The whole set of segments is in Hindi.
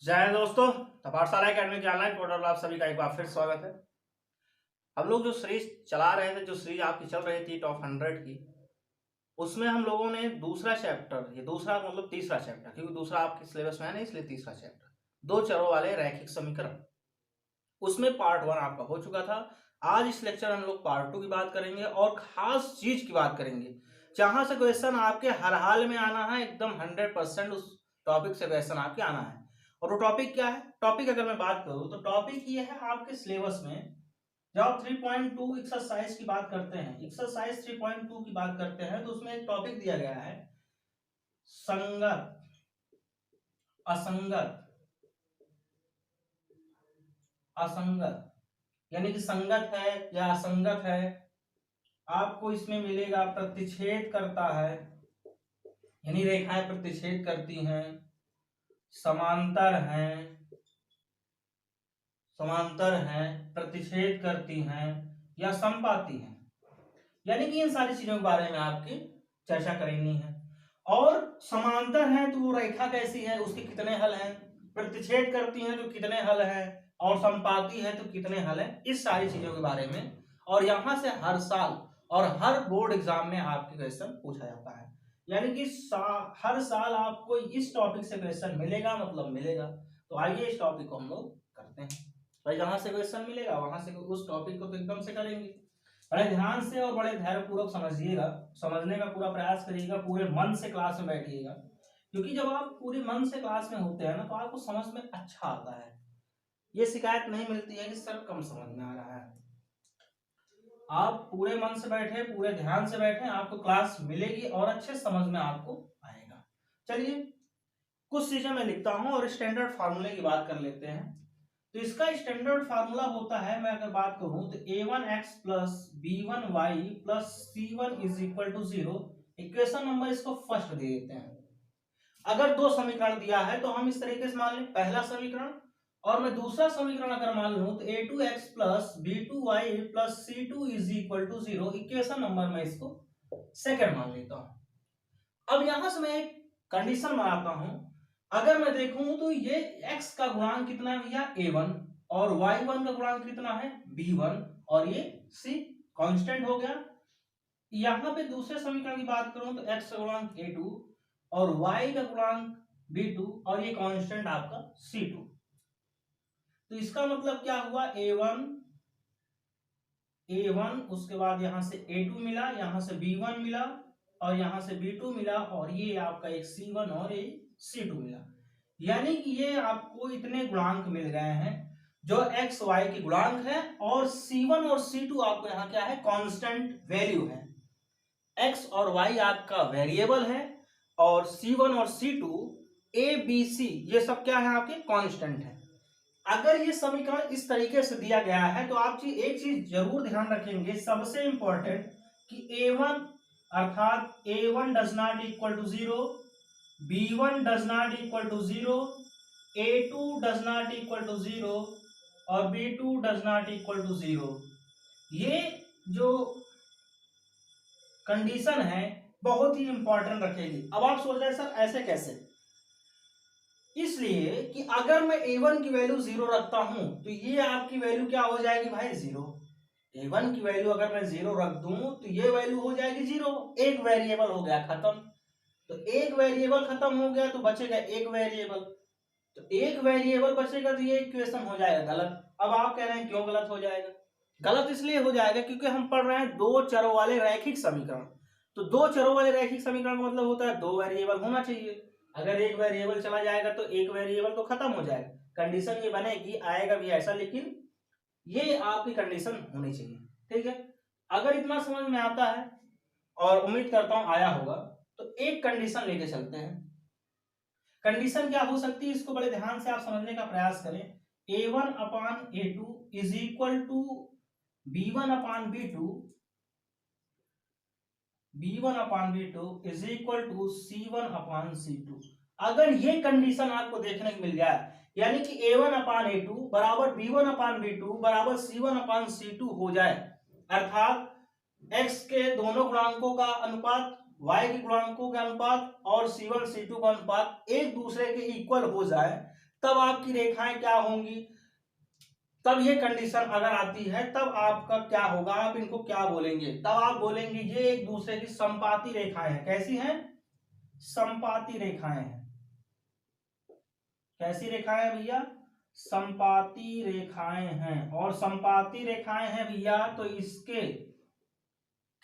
जय हिंद दोस्तों। पाठशाला एकेडमी के ऑनलाइन पोर्टल पर आप सभी का एक बार फिर स्वागत है। हम लोग जो सीरीज चला रहे थे, जो सीरीज आपकी चल रही थी टॉप 100 की, उसमें हम लोगों ने दूसरा चैप्टर, ये दूसरा मतलब तीसरा चैप्टर, क्योंकि दूसरा आपके सिलेबस में है नहीं, इसलिए तीसरा चैप्टर, दो चरों वाले रैखिक समीकरण, उसमें पार्ट 1 आपका हो चुका था। आज इस लेक्चर में हम लोग पार्ट 2 की बात करेंगे और खास चीज की बात करेंगे, जहां से क्वेश्चन आपके हर हाल में आना है, एकदम 100% उस टॉपिक से क्वेश्चन आपके आना है। और वो टॉपिक क्या है? टॉपिक अगर मैं बात करूं तो टॉपिक ये है आपके सिलेबस में, जब आप 3.2 एक्सरसाइज की बात करते हैं, एक्सरसाइज 3.2 की बात करते हैं, तो उसमें एक टॉपिक दिया गया है संगत, असंगत, असंगत, यानी कि संगत है या असंगत है। आपको इसमें मिलेगा प्रतिच्छेद करता है, यानी रेखाएं प्रतिच्छेद करती हैं, समांतर हैं, समांतर हैं, प्रतिच्छेद करती हैं या समपाती हैं, यानी कि इन सारी चीजों के बारे में आपकी चर्चा करनी है। और समांतर है तो वो रेखा कैसी है, उसके कितने हल हैं, प्रतिच्छेद करती हैं तो कितने हल हैं, और समपाती है तो कितने हल हैं, इस सारी चीजों के बारे में। और यहां से हर साल और हर बोर्ड एग्जाम में आपके क्वेश्चन पूछा जाता है, यानी कि हर साल आपको इस टॉपिक से क्वेश्चन मिलेगा, मतलब मिलेगा। तो आइए इस टॉपिक को हम लोग करते हैं। भाई जहां से क्वेश्चन मिलेगा वहां से उस टॉपिक को तो एकदम से करेंगे। बड़े ध्यान से और बड़े धैर्य पूर्वक समझिएगा, समझने का पूरा प्रयास करिएगा, पूरे मन से क्लास में बैठिएगा, क्योंकि जब आप पूरे मन से क्लास में होते हैं ना, तो आपको समझ में अच्छा आता है। ये शिकायत नहीं मिलती है कि सर कम समझ में आ रहा है। आप पूरे मन से बैठे, पूरे ध्यान से बैठे, आपको क्लास मिलेगी और अच्छे समझ में आपको आएगा। चलिए कुछ चीजें मैं लिखता हूं और स्टैंडर्ड फार्मूले की बात कर लेते हैं। तो इसका स्टैंडर्ड फार्मूला होता है, मैं अगर बात करूं तो a1x plus b1y plus c1 is equal to 0। Equation number इसको फर्स्ट दे देते हैं। अगर दो समीकरण दिया है तो हम इस तरीके से मान लें, पहला समीकरण, और मैं दूसरा समीकरण अगर मान लूं तो a2x plus b2y plus c2 is equal to 0। Equation number मैं इसको सेकंड मान लेता हूं। अब यहां से मैं एक कंडीशन बनाता हूं। अगर मैं देखूं तो ये x का गुणांक कितना है भैया, a1, और y1 का गुणांक कितना है, b1, और ये c कांस्टेंट हो गया। यहां पे दूसरे समीकरण की बात करूं तो x का गुणांक a2 और y का गुणांक b2, और ये कांस्टेंट आपका c2। तो इसका मतलब क्या हुआ, a1 उसके बाद यहां से a2 मिला, यहां से b1 मिला, और यहां से b2 मिला, और ये आपका एक c1 और एक c2 मिला। यानी कि ये आपको इतने गुणांक मिल गए हैं जो एक्स वाई के गुणांक है, और c1 और c2 आपको यहां क्या है, कांस्टेंट वैल्यू है। x और y आपका वेरिएबल है, और c1 और c2 a b c ये सब क्या है, आपके कांस्टेंट है। अगर ये समीकरण इस तरीके से दिया गया है तो आप एक चीज जरूर ध्यान रखेंगे, सबसे इंपॉर्टेंट, कि a1 अर्थात a1 does not equal to 0, b1 does not equal to 0, a2 does not equal to 0, और b2 does not equal to 0। ये जो कंडीशन है बहुत ही इंपॉर्टेंट रखेगी। अब आप सोच रहे हैं सर ऐसे कैसे, इसलिए कि अगर मैं a1 की वैल्यू 0 रखता हूं तो ये आपकी वैल्यू क्या हो जाएगी भाई, 0। a1 की वैल्यू अगर मैं 0 रख दूं तो ये वैल्यू हो जाएगी 0। एक वेरिएबल हो गया खत्म। तो एक वेरिएबल खत्म हो गया तो बचेगा एक वेरिएबल। तो एक वेरिएबल बचेगा तो ये इक्वेशन हो जाएगा गलत। अब आप कह रहे हैं क्यों गलत हो जाएगा? गलत इसलिए हो जाएगा क्योंकि हम पढ़ रहे हैं दो चरों वाले रैखिक समीकरण। तो दो चरों वाले रैखिक समीकरण का मतलब होता है दो वेरिएबल होना चाहिए। अगर एक वेरिएबल चला जाएगा तो एक वेरिएबल तो खत्म हो जाएगा। कंडीशन ये बनेगी, आएगा भी ऐसा, लेकिन ये आपकी कंडीशन होनी चाहिए। ठीक है, अगर इतना समझ में आता है, और उम्मीद करता हूं आया होगा, तो एक कंडीशन लेके चलते हैं। कंडीशन क्या हो सकती है, इसको बड़े ध्यान से आप समझने का प्रयास करें। a1 upon a2 is equal to b1 upon b2, b1 upon b2 is equal to c1 upon c2। अगर ये कंडीशन आपको देखने को मिल जाए, यानी कि a1 अपान a2 बराबर b1 अपान b2 बराबर c1 अपान c2 हो जाए, अर्थात x के दोनों गुणांकों का अनुपात, y के गुणांकों का अनुपात और c1 c2 का अनुपात एक दूसरे के इक्वल हो जाए, तब आपकी रेखाएं क्या होंगी, तब ये कंडीशन अगर आती है तब आपका क्या होगा, आप इनको क्या बोलेंगे, तब आप बोलेंगे ये एक दूसरे की संपाती रेखाएं हैं। कैसी हैं, संपाती रेखाएं हैं। कैसी रेखाएं हैं भैया, संपाती रेखाएं हैं। और संपाती रेखाएं हैं भैया तो इसके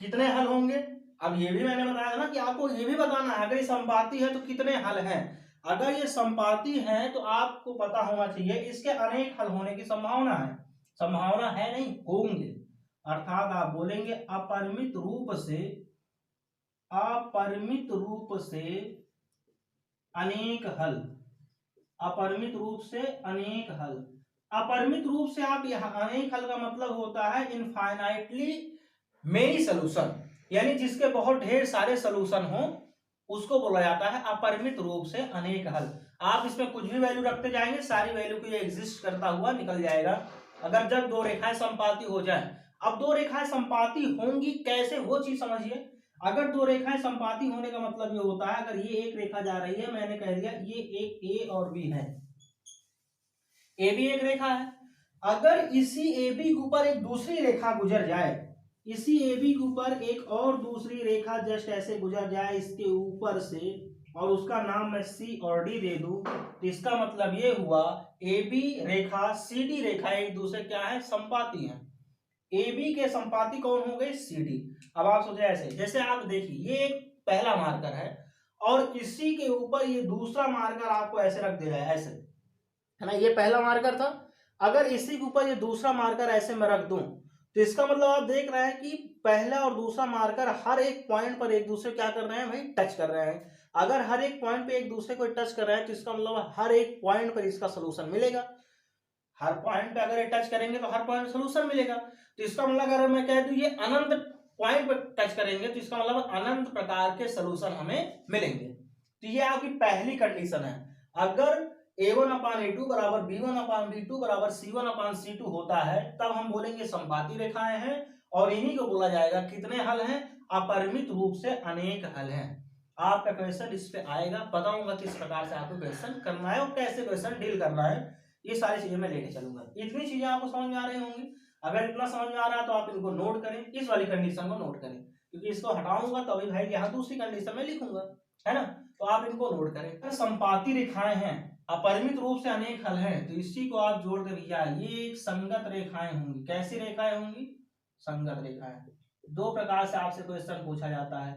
कितने हल होंगे, अब ये भी मैंने बताया था ना कि आपको ये भी बताना है, अगर ये संपाती है तो कितने हल हैं। अगर ये संपाती है तो आपको पता होना चाहिए इसके अनेक हल होने की संभावना है। संभावना है नहीं, होंगे। अर्थात आप बोलेंगे अपरिमित रूप से, अपरिमित रूप से अनेक हल, अपरिमित रूप से अनेक हल। अपरिमित रूप से आप यहाँ अनेक हल का मतलब होता है इनफाइनाइटली मेनी सॉल्यूशन, यानी जिसके बहुत ढेर सारे सॉल्यूशन हो उसको बोला जाता है अपरिमित रूप से अनेक हल। आप इसमें कुछ भी वैल्यू रखते जाएंगे, सारी वैल्यू को ये एग्जिस्ट करता हुआ निकल जाएगा। अगर जब दो रेखाएं संपाती हो जाए, अब दो रेखाएं संपाती होंगी कैसे वो चीज समझिए। अगर दो रेखाएं संपाती होने का मतलब ये होता है, अगर ये एक रेखा जा रही है, मैंने कह दिया ये एक ए और बी है, ए भी एक रेखा है। अगर इसी ए बी के ऊपर एक दूसरी रेखा गुजर जाए, इसी ए बी के ऊपर एक और दूसरी रेखा जस्ट ऐसे गुजर जाए इसके ऊपर से, और उसका नाम मैं सी और डी दे दूं, तो इसका मतलब ये हुआ A B Rekha C D रेखा एक दूसरे क्या है, संपाती है। ए बी के संपाती कौन हो गए, सी डी। अब आप सोचे ऐसे, जैसे आप देखिए ये एक पहला मार्कर है और इसी के ऊपर ये दूसरा मार्कर आपको ऐसे रख दे रहा है, ऐसे है ना, ये पहला मार्कर था। अगर इसी के ऊपर ये दूसरा मार्कर ऐसे मैं रख दूं तो इसका मतलब आप देख रहे हैं कि पहला और दूसरा मार्कर हर एक पॉइंट पर एक दूसरे क्या कर रहे हैं भाई, टच कर रहे हैं। अगर हर एक पॉइंट पे एक दूसरे को टच कर रहे हैं तो इसका मतलब हर एक पॉइंट पर इसका सोल्यूशन मिलेगा। हर पॉइंट पे अगर ये टच करेंगे तो हर पॉइंट सोल्यूशन मिलेगा। तो इसका मतलब अगर मैं कह दूं ये अनंत पॉइंट पर टच करेंगे तो इसका मतलब अनंत प्रकार के सोल्यूशन हमें मिलेंगे। तो ये आपकी पहली कंडीशन है। अगर a1/a2 बराबर b1/b2 बराबर c1/c2 होता है तब हम बोलेंगे संपाती रेखाएं हैं, और इन्हीं को बोला जाएगा कितने हल हैं, अपरिमित रूप से अनेक हल हैं। आपका क्वेश्चन इस पे आएगा, बताऊंगा किस प्रकार से आपको क्वेश्चन करना है और कैसे क्वेश्चन डील करना है, ये सारी चीजें मैं लेके चलूंगा। इतनी चीजें आपको समझ में आ रही होंगी। अगर इतना समझ में आ रहा है तो आप इनको नोट करें, इस वाली कंडीशन को नोट करें, क्योंकि इसको हटाऊंगा तो अभी भाई यहाँ दूसरी कंडीशन में लिखूंगा, है ना। तो आप इनको नोट करें। संपाती रेखाएं हैं, अपरिमित रूप से अनेक हल हैं, तो इसी को आप जोड़ दे भैया, ये एक संगत रेखाएं होंगी। कैसी रेखाएं होंगी, संगत रेखाएं। दो प्रकार से आपसे क्वेश्चन पूछा जाता है,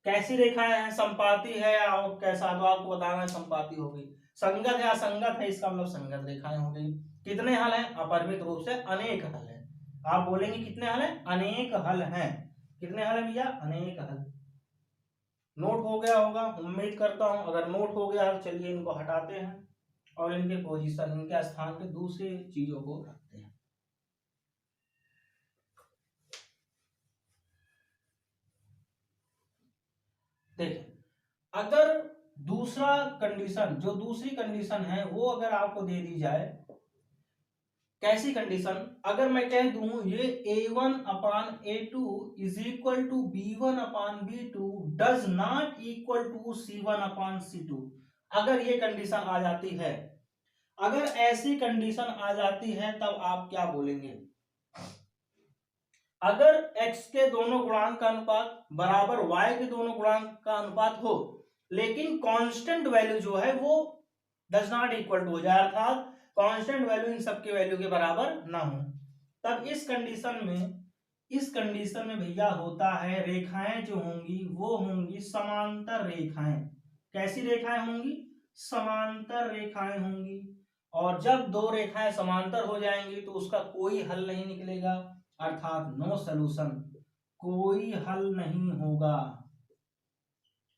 कैसी रेखाएं हैं, संपाती है या कैसा, तो आपको बताना है संपाती होगी। संगत है असंगत है, इसका मतलब संगत रेखाएं हो गई। कितने हल हैं, अपरिमित रूप से अनेक हल हैं। आप बोलेंगे कितने हल हैं, अनेक हल हैं। कितने हल हैं भैया, अनेक हल। नोट हो गया होगा उम्मीद करता हूं। अगर नोट हो गया तो चलिए इनको हटाते हैं और इनके पोजीशन, इनके स्थान पे दूसरी चीजों को रखते हैं। देखिए, अगर दूसरा कंडीशन, जो दूसरी कंडीशन है वो अगर आपको दे दी जाए, कैसी कंडीशन, अगर मैं कह दूं ये a1/a2 is equal to b1/b2 does not equal to c1/c2, अगर ये कंडीशन आ जाती है, अगर ऐसी कंडीशन आ जाती है तब आप क्या बोलेंगे। अगर x के दोनों गुणांक का अनुपात बराबर y के दोनों गुणांक का अनुपात हो, लेकिन कांस्टेंट वैल्यू जो है वो डज नॉट इक्वल टू हो जाए, अर्थात कांस्टेंट वैल्यू इन सबके वैल्यू के बराबर ना हो, तब इस कंडीशन में भैया होता है रेखाएं जो होंगी वो होंगी समांतर रेखाएं। कैसी रेखाएं होंगी, समांतर रेखाएं होंगी। और जब दो रेखाएं समांतर हो जाएंगी तो उसका कोई हल नहीं निकलेगा, अर्थात नो सॉल्यूशन, कोई हल नहीं होगा,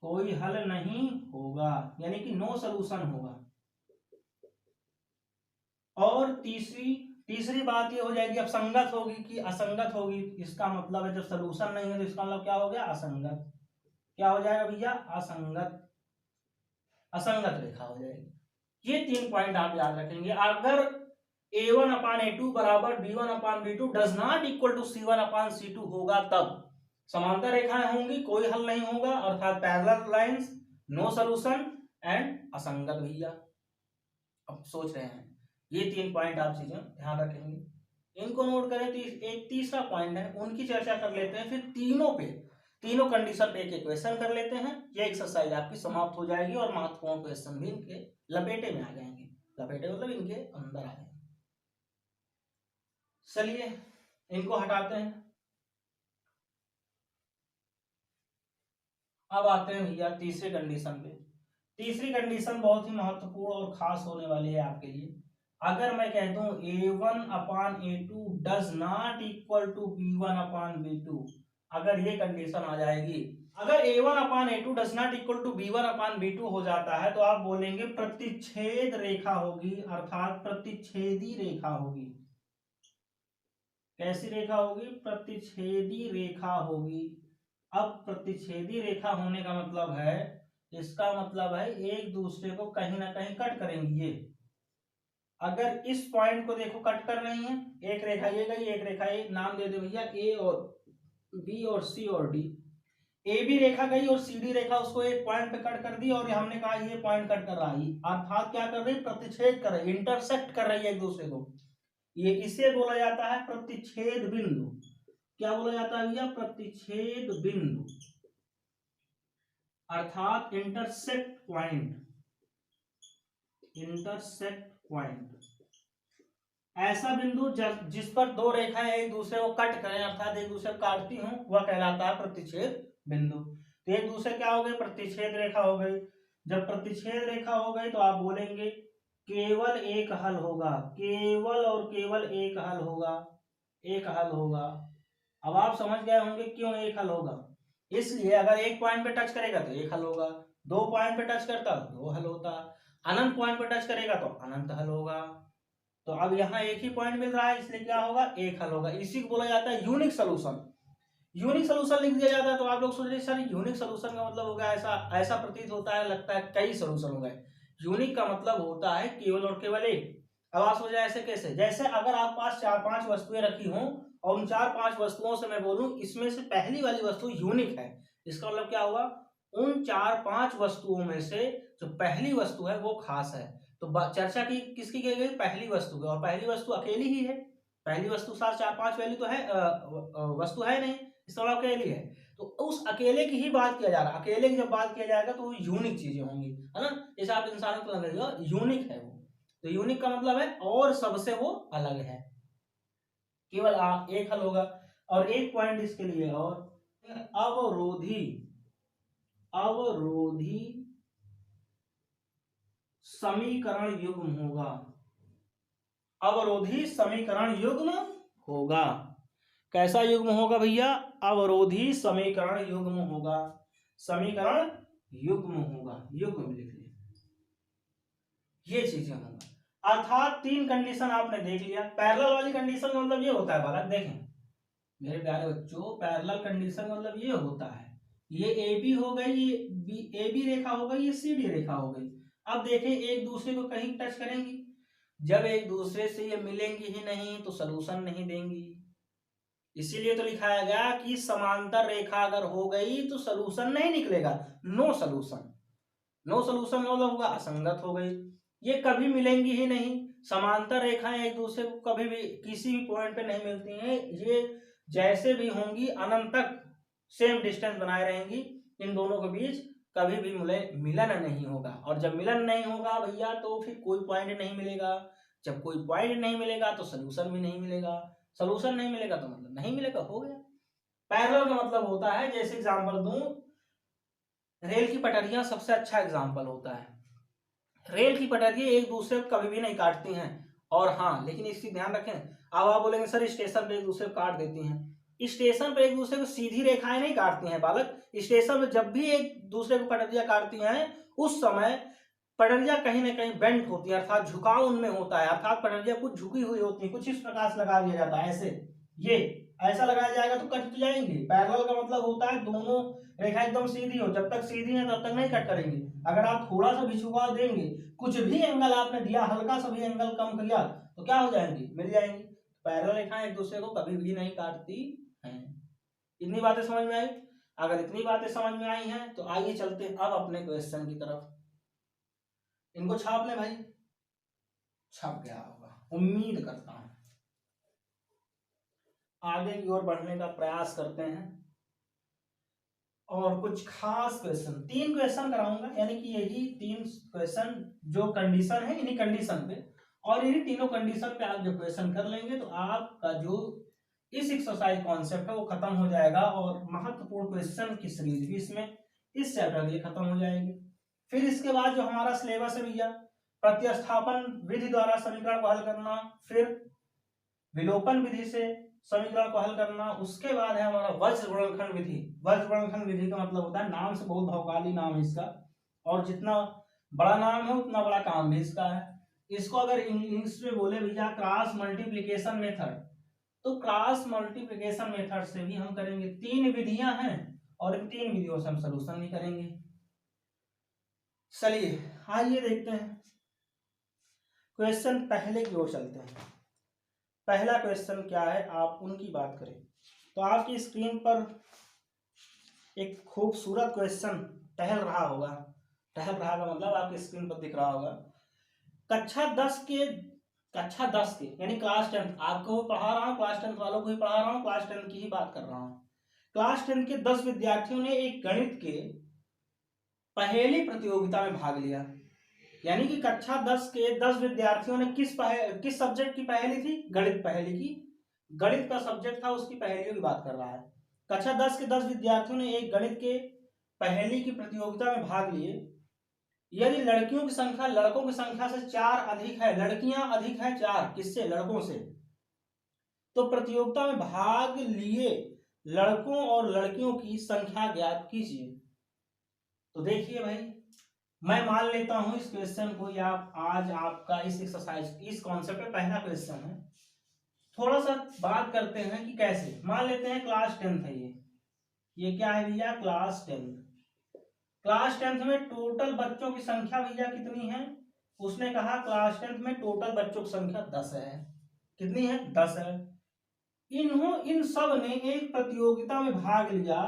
कोई हल नहीं होगा, यानी कि नो सॉल्यूशन होगा। और तीसरी बात ये हो जाएगी, अब संगत होगी कि असंगत होगी, इसका मतलब है जब सॉल्यूशन नहीं है तो इसका मतलब क्या हो गया, असंगत। क्या हो जाएगा भैया, असंगत, असंगत रेखा हो जाएगी। ये 3 पॉइंट आप याद रखेंगे। अगर a1/a2 बराबर b1/b2 does not equal to c1/c2 होगा तब समांतर रेखाएं होंगी, कोई हल नहीं होगा, अर्थात parallel lines, no solution and असंगत भैया। अब सोच रहे हैं, ये 3 पॉइंट आप चीजें ध्यान रखेंगे, इनको नोट करें। तो एक तीसरा पॉइंट है, उनकी चर्चा कर लेते हैं, फिर तीनों कंडीशन पे एक क्वेश्चन कर लेते हैं। ये एक्सरसाइज आपकी समाप्त हो जाएगी और महत्वपूर्ण क्वेश्चन भी इनके लपेटे में आ जाएंगे। लपेटे मतलब इनके अंदर आ जाएंगे। चलिए इनको हटाते हैं। अब आते हैं भैया तीसरी कंडीशन पे। तीसरी कंडीशन बहुत ही महत्वपूर्ण और खास होने वाली है आपके लिए। अगर मैं कह दूं A1/A2 does not equal to B1/B2, अगर ये कंडीशन आ जाएगी, अगर A1/A2 does not equal to B1/B2 हो जाता है, तो आप बोलेंगे प्रतिच्छेद रेखा होगी, अर्थात प्रतिच्छेदी रेखा होगी। कैसी रेखा होगी? प्रतिच्छेदी रेखा होगी। अब प्रतिच्छेदी रेखा होने का मतलब है, इसका मतलब है एक दूसरे को कहीं ना कहीं कट करेंगी। ये अगर इस पॉइंट को देखो कट कर रही है, एक रेखा ये गई, एक रेखा ये, नाम दे दो भैया ए और बी और सी और डी। ए बी रेखा गई और सी डी रेखा उसको एक पॉइंट पे कट कर दी, और हमने कहा ये पॉइंट कट कर रहा है, अर्थात क्या कर रही है? प्रतिच्छेद कर रही है, इंटरसेक्ट कर रही है एक दूसरे को। ये इसे बोला जाता है प्रतिच्छेद बिंदु। क्या बोला जाता है भैया? प्रतिच्छेद बिंदु, अर्थात इंटरसेक्ट पॉइंट। इंटरसेक्ट पॉइंट ऐसा बिंदु जिस पर दो रेखाएं एक दूसरे को कट करें, अर्थात एक दूसरे को काटती हूं, वह कहलाता है प्रतिच्छेद बिंदु। तो एक दूसरे क्या हो गए? प्रतिच्छेद रेखा हो गई। जब प्रतिच्छेद रेखा हो गई तो आप बोलेंगे केवल एक हल होगा, केवल और केवल एक हल होगा, एक हल होगा। अब आप समझ गए होंगे क्यों एक हल होगा। इसलिए अगर एक पॉइंट पे टच करेगा तो एक हल होगा, दो पॉइंट पे टच करता तो दो हल होता, अनंत पॉइंट पे टच करेगा तो अनंत हल होगा। तो अब यहाँ एक ही पॉइंट मिल रहा है, इसलिए क्या होगा? एक हल होगा। इसी को बोला जाता है यूनिक सोल्यूशन। यूनिक सोल्यूशन लिख दिया जाता है तो आप लोग सोच रहे सर यूनिक सोल्यूशन का मतलब हो गया ऐसा, ऐसा प्रतीत होता है लगता है कई सोल्यूशन हो गए। यूनिक का मतलब होता है केवल और केवल एक। अब आप सोच रहे ऐसे कैसे? जैसे अगर आप पास 4-5 वस्तुएं रखी हों और उन 4-5 वस्तुओं से मैं बोलूं इसमें से पहली वाली वस्तु यूनिक है, इसका मतलब क्या हुआ? उन 4-5 वस्तुओं में से जो पहली वस्तु है वो खास है। तो चर्चा की किसकी की गई? पहली वस्तु की, और पहली वस्तु अकेली ही है। पहली वस्तु साथ 4-5 वैल्यू तो है, वस्तु है नहीं, इसका मतलब अकेली है। तो उस अकेले की ही बात किया जा रहा है। अकेले की जब बात किया जाएगा तो वो यूनिक चीजें होंगी, है ना। जैसे आप इंसानों को लगेगा यूनिक है वो, तो यूनिक का मतलब है और सबसे वो अलग है। केवल एक हल होगा। और एक पॉइंट इसके लिए और, अवरोधी, अवरोधी समीकरण युग्म होगा। अवरोधी समीकरण युग्म होगा। कैसा युग्म होगा भैया? अवरोधी समीकरण युग्म होगा। समीकरण युग्म होगा, युग्म लिख लिया, ये चीजें होंगी। अर्थात 3 कंडीशन आपने देख लिया। पैरेलल वाली कंडीशन का मतलब ये होता है बालक, देखें मेरे प्यारे बच्चों, पैरेलल कंडीशन का मतलब ये होता है, ये ए बी हो गई, ये ए बी रेखा हो गई, ये सी डी रेखा हो गई। अब देखें एक दूसरे को कहीं टच करेंगी, जब एक दूसरे से ये मिलेंगी ही नहीं तो सलूशन नहीं देंगी। इसीलिए तो लिखाया गया कि समांतर रेखा अगर हो गई तो सलूशन नहीं निकलेगा, नो सलूशन। नो सलूशन मतलब होगा असंगत हो गई, ये कभी मिलेंगी ही नहीं। समांतर रेखाएं एक दूसरे को कभी भी किसी भी पॉइंट पे नहीं मिलती हैं, ये जैसे भी होंगी अनंत तक सेम डिस्टेंस बनाए रहेंगी, इन दोनों के बीच कभी भी मिलन नहीं होगा। और जब मिलन नहीं होगा भैया तो फिर कोई पॉइंट नहीं मिलेगा, जब कोई पॉइंट नहीं मिलेगा तो सोल्यूशन भी नहीं मिलेगा, सोल्यूशन नहीं मिलेगा तो मतलब नहीं मिलेगा, हो गया। पैरेलल का मतलब होता है, जैसे एग्जांपल दूं, रेल की पटरियां सबसे अच्छा एग्जांपल होता है। रेल की पटरियां एक दूसरे को कभी भी नहीं काटती हैं, और हाँ लेकिन इसकी ध्यान रखें, अब आप बोलेंगे सर स्टेशन पे एक दूसरे को काट देती हैं, स्टेशन पे एक दूसरे को सीधी रेखाएं नहीं काटती हैं बालक। स्टेशन पे जब भी एक दूसरे को पटरियां काटती हैं उस समय पटरियां कहीं ना कहीं बेंट होती है, अर्थात झुकाव उनमें होता है, अर्थात पटरियां कुछ झुकी हुई होती है, कुछ इस प्रकार से लगा दिया जाता है, ऐसे ये ऐसा लगाया जाएगा तो कट तो जाएंगे। पैरेलल का मतलब होता है दोनों रेखा एकदम सीधी हो, जब तक सीधी है तब तक नहीं कट करेंगे। अगर आप थोड़ा सा भी झुकाव देंगे, कुछ भी एंगल आपने दिया, हल्का सा भी एंगल कम किया तो क्या हो जाएंगी? मिल जाएंगी। पैरेलल रेखाएं एक दूसरे को कभी भी नहीं काटती हैं। इतनी बातें समझ में आई? अगर इतनी बातें समझ में आई हैं तो आइए चलते अब अपने क्वेश्चन की तरफ। इनको छाप ले भाई। छप गया होगा, उम्मीद करता हूं। आगे की ओर बढ़ने का प्रयास करते हैं और कुछ खास क्वेश्चन, 3 क्वेश्चन कराऊंगा, यानी कि यही 3 क्वेश्चन जो कंडीशन है, इन्हीं कंडीशन पे और इन्हीं तीनों कंडीशन पे आप जो क्वेश्चन कर लेंगे तो आपका जो इस एक्सरसाइज कॉन्सेप्ट है वो खत्म हो जाएगा और महत्वपूर्ण क्वेश्चन की सीरीज भी इसमें इस चैप्टर के लिए खत्म हो जाएगी। फिर इसके बाद जो हमारा सिलेबस है भैया, प्रतिस्थापन विधि द्वारा समीकरण को हल करना, फिर विलोपन विधि से समीकरण को हल करना, उसके बाद है हमारा वज्र गुणनखंड विधि। वज्र गुणनखंड विधि का मतलब होता है, नाम से बहुत भौकाली नाम है इसका, और जितना बड़ा नाम है उतना बड़ा काम भी इसका है। इसको अगर इंग्लिश में बोले भैया क्रॉस मल्टीप्लीकेशन मेथड, तो क्रॉस मल्टीप्लीकेशन मेथड से भी हम करेंगे। 3 विधियां हैं और इन 3 विधियों से हम सलूशन भी करेंगे। चलिए आइए देखते हैं क्वेश्चन, पहले की ओर चलते हैं। पहला क्वेश्चन क्या है, आप उनकी बात करें तो आपकी स्क्रीन पर एक खूबसूरत क्वेश्चन टहल रहा होगा, टहल रहा का मतलब आपकी स्क्रीन पर दिख रहा होगा। कक्षा 10 के यानी क्लास 10, आपको पढ़ा रहा हूँ, क्लास 10 वालों को ही पढ़ा रहा हूँ, क्लास 10 की ही बात कर रहा हूँ। क्लास 10 के 10 विद्यार्थियों ने एक गणित के पहेली प्रतियोगिता में भाग लिया। यानी कि कक्षा 10 के 10 विद्यार्थियों ने किस सब्जेक्ट की पहेली थी, गणित पहेली की, गणित का सब्जेक्ट था, उसकी पहेलियों की बात कर रहा है। कक्षा 10 के 10 विद्यार्थियों ने एक गणित के पहेली की प्रतियोगिता में भाग लिए। यदि लड़कियों की संख्या लड़कों की संख्या से 4 अधिक है, लड़कियां अधिक है 4, किससे, लड़कों से, तो प्रतियोगिता में भाग लिए लड़कों और लड़कियों की संख्या ज्ञात कीजिए। तो देखिए भाई, मैं मान लेता हूं इस क्वेश्चन को, या आज आपका इस एक्सरसाइज इस कॉन्सेप्ट में पहला क्वेश्चन है। थोड़ा सा बात करते हैं कि कैसे। मान लेते हैं क्लास 10 है, ये क्या है भैया, क्लास 10। क्लास 10 में टोटल बच्चों की संख्या भैया कितनी है, उसने कहा क्लास 10 में टोटल बच्चों की संख्या 10 है। कितनी है, 10 है। इन सब ने एक प्रतियोगिता में भाग लिया,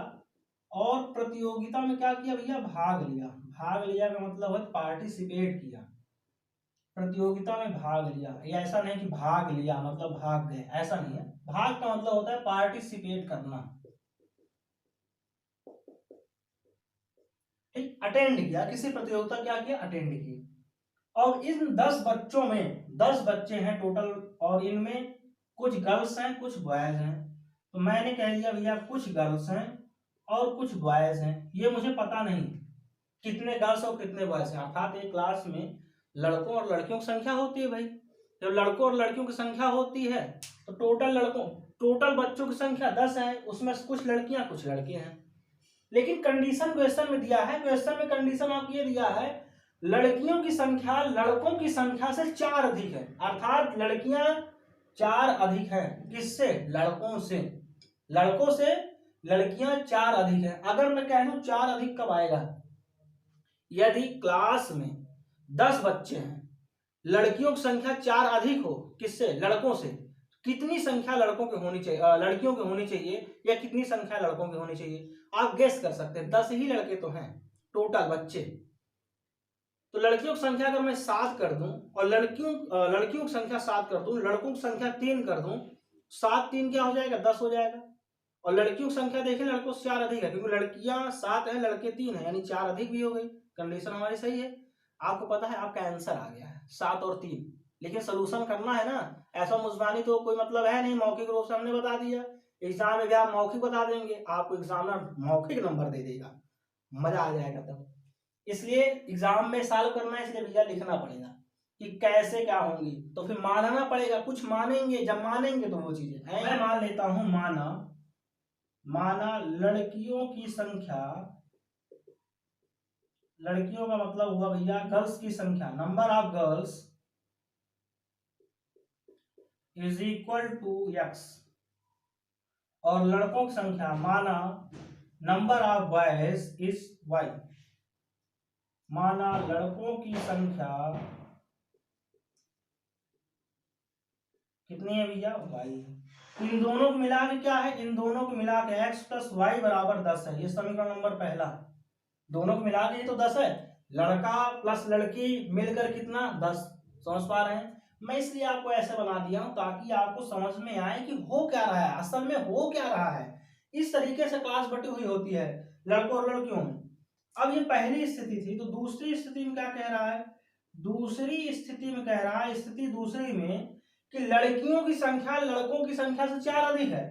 और प्रतियोगिता में क्या किया भैया, भाग लिया। भाग लिया का मतलब है पार्टिसिपेट किया, प्रतियोगिता में भाग लिया। या ऐसा नहीं कि भाग लिया मतलब भाग गए, ऐसा नहीं है। भाग का मतलब होता है पार्टिसिपेट करना, ठीक, अटेंड किया, किसी प्रतियोगिता क्या किया, अटेंड की। और इन 10 बच्चों में 10 बच्चे हैं टोटल, और इनमें कुछ गर्ल्स हैं कुछ बॉयज हैं। तो मैंने कह दिया भैया कुछ गर्ल्स हैं और कुछ बॉयज हैं। ये मुझे पता नहीं कितने गर्ल्स और कितने बॉयज हैं, अर्थात एक क्लास में लड़कों और लड़कियों की संख्या होती है भाई। जब लड़कों और लड़कियों की संख्या होती है तो टोटल बच्चों की संख्या 10 है, उसमें कुछ लड़कियां कुछ लड़के हैं। लेकिन कंडीशन क्वेश्चन में दिया है, क्वेश्चन में कंडीशन आपको ये दिया है, लड़कियों की संख्या लड़कों की संख्या से 4 अधिक है, अर्थात लड़कियां 4 अधिक है, किससे, लड़कों से। लड़कों से लड़कियां 4 अधिक है। अगर मैं कह दूं 4 अधिक कब आएगा, यदि क्लास में 10 बच्चे हैं, लड़कियों की संख्या 4 अधिक हो, किससे, लड़कों से, कितनी संख्या लड़कों की होनी चाहिए, लड़कियों की होनी चाहिए, या कितनी संख्या लड़कों की होनी चाहिए, आप गेस कर सकते हैं। 10 ही लड़के तो हैं टोटल बच्चे, तो लड़कियों की संख्या अगर मैं 7 कर दूं और लड़कियों की संख्या 7 कर दूं, लड़कों की संख्या 3 कर दूं, 7 3 क्या हो जाएगा, 10 हो जाएगा। और लड़कियों की संख्या देखें, लड़कों से 4 अधिक है, क्योंकि लड़कियां 7 है लड़के 3 है, यानी 4 अधिक भी हो गई। कंडीशन हमारी सही है। आपको पता है आपका आंसर आ गया है 7 और 3, लेकिन सोल्यूशन करना है ना, ऐसा मुजबानी तो कोई मतलब है नहीं। मौखिक रूप से हमने बता दिया, एग्जाम में भी आप मौखिक बता देंगे, आपको एग्जामिनर मौखिक नंबर दे देगा, मजा आ जाएगा तब। इसलिए एग्जाम में सॉल्व करना है, इसलिए भैया लिखना पड़ेगा कि कैसे क्या होंगी, तो फिर मानना पड़ेगा, कुछ मानेंगे, जब मानेंगे तो वो चीजें। मैं मान लेता हूं, माना लड़कियों की संख्या, लड़कियों का मतलब हुआ भैया गर्ल्स की संख्या, number of girls is equal to x, और लड़कों की संख्या माना number of boys is y। माना लड़कों की संख्या कितनी है भैया, y। इन दोनों को मिला के क्या है, इन दोनों को मिला के x प्लस वाई बराबर 10 है। ये समीकरण नंबर पहला, दोनों को मिला के तो 10 है, लड़का प्लस लड़की मिलकर कितना, 10। समझ पा रहे हैं। मैं इसलिए आपको ऐसे बना दिया हूं ताकि आपको समझ में आए कि हो क्या रहा है, असल में हो क्या रहा है। इस तरीके से क्लास बटी हुई होती है लड़कों और लड़कियों में। अब ये पहली स्थिति थी, तो दूसरी स्थिति में क्या कह रहा है? दूसरी स्थिति में कह रहा है, स्थिति दूसरी में कि लड़कियों की संख्या लड़कों की संख्या से 4 अधिक है।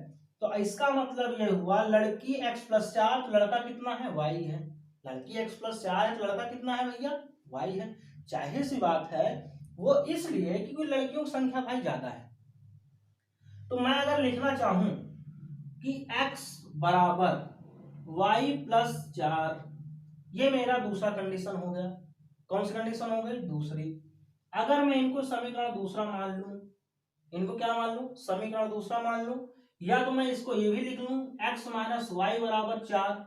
तो इसका मतलब ये हुआ लड़की x+4, तो लड़का कितना है? y है। लड़की x+4 है तो लड़का कितना है भैया? y है। जाहिर सी बात है वो इसलिए क्योंकि लड़कियों की संख्या भाई ज्यादा है। तो मैं अगर लिखना चाहूं कि x बराबर y+4, ये मेरा दूसरा कंडीशन हो गया। कौन सी कंडीशन हो गई? दूसरी। अगर मैं इनको समीकरण दूसरा मान लूं, इनको क्या मान लूं? समीकरण दूसरा मान लूं, या तो मैं इसको ये भी लिख लूं x माइनस वाई बराबर 4।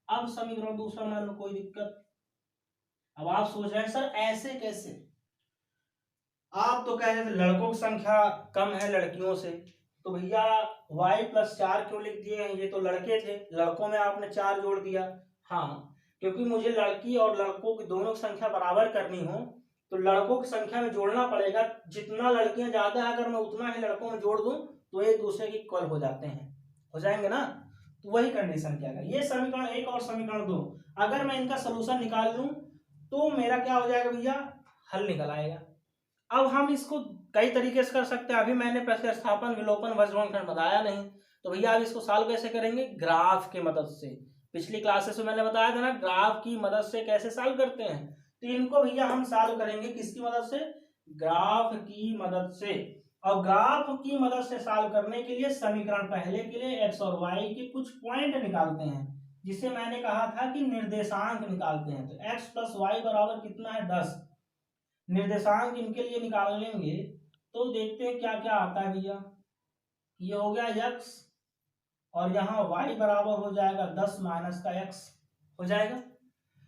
अब समीकरण दूसरा मान लो, कोई दिक्कत? अब आप सोच रहे हैं सर ऐसे कैसे? आप तो कह रहे थे लड़कों की संख्या कम है लड़कियों से, तो भैया y+4 क्यों लिख दिए हैं? ये तो लड़के थे, लड़कों में आपने 4 जोड़ दिया। हाँ, क्योंकि मुझे लड़की और लड़कों की दोनों की संख्या बराबर करनी हो तो लड़कों की संख्या में जोड़ना पड़ेगा। जितना लड़कियां ज्यादा है अगर मैं उतना ही लड़कों में जोड़ दूं तो एक दूसरे की इक्वल हो जाते हैं, हो जाएंगे ना। तो वही कंडीशन क्या है, ये समीकरण 1 और समीकरण 2 अगर मैं इनका सोल्यूशन निकाल लूं तो मेरा क्या हो जाएगा भैया? हल निकल आएगा। अब हम इसको कई तरीके से कर सकते हैं। अभी मैंने प्रतिस्थापन, विलोपन, वज्रखंड बताया नहीं, तो भैया अब इसको सॉल्व कैसे करेंगे? ग्राफ के मदद से। पिछली क्लासेस में मैंने बताया था ना ग्राफ की मदद से कैसे सॉल्व करते हैं। तो इनको भैया हम सॉल्व करेंगे किसकी मदद से? ग्राफ की मदद से। और ग्राफ की मदद से सॉल्व करने के लिए समीकरण पहले के लिए x और y के कुछ पॉइंट निकालते हैं, जिसे मैंने कहा था कि निर्देशांक निकालते हैं। तो x+y बराबर कितना है? 10। निर्देशांक इनके लिए निकाल लेंगे तो देखते हैं क्या क्या आता है भैया। ये हो गया x और यहाँ y बराबर हो जाएगा 10 माइनस का x हो जाएगा।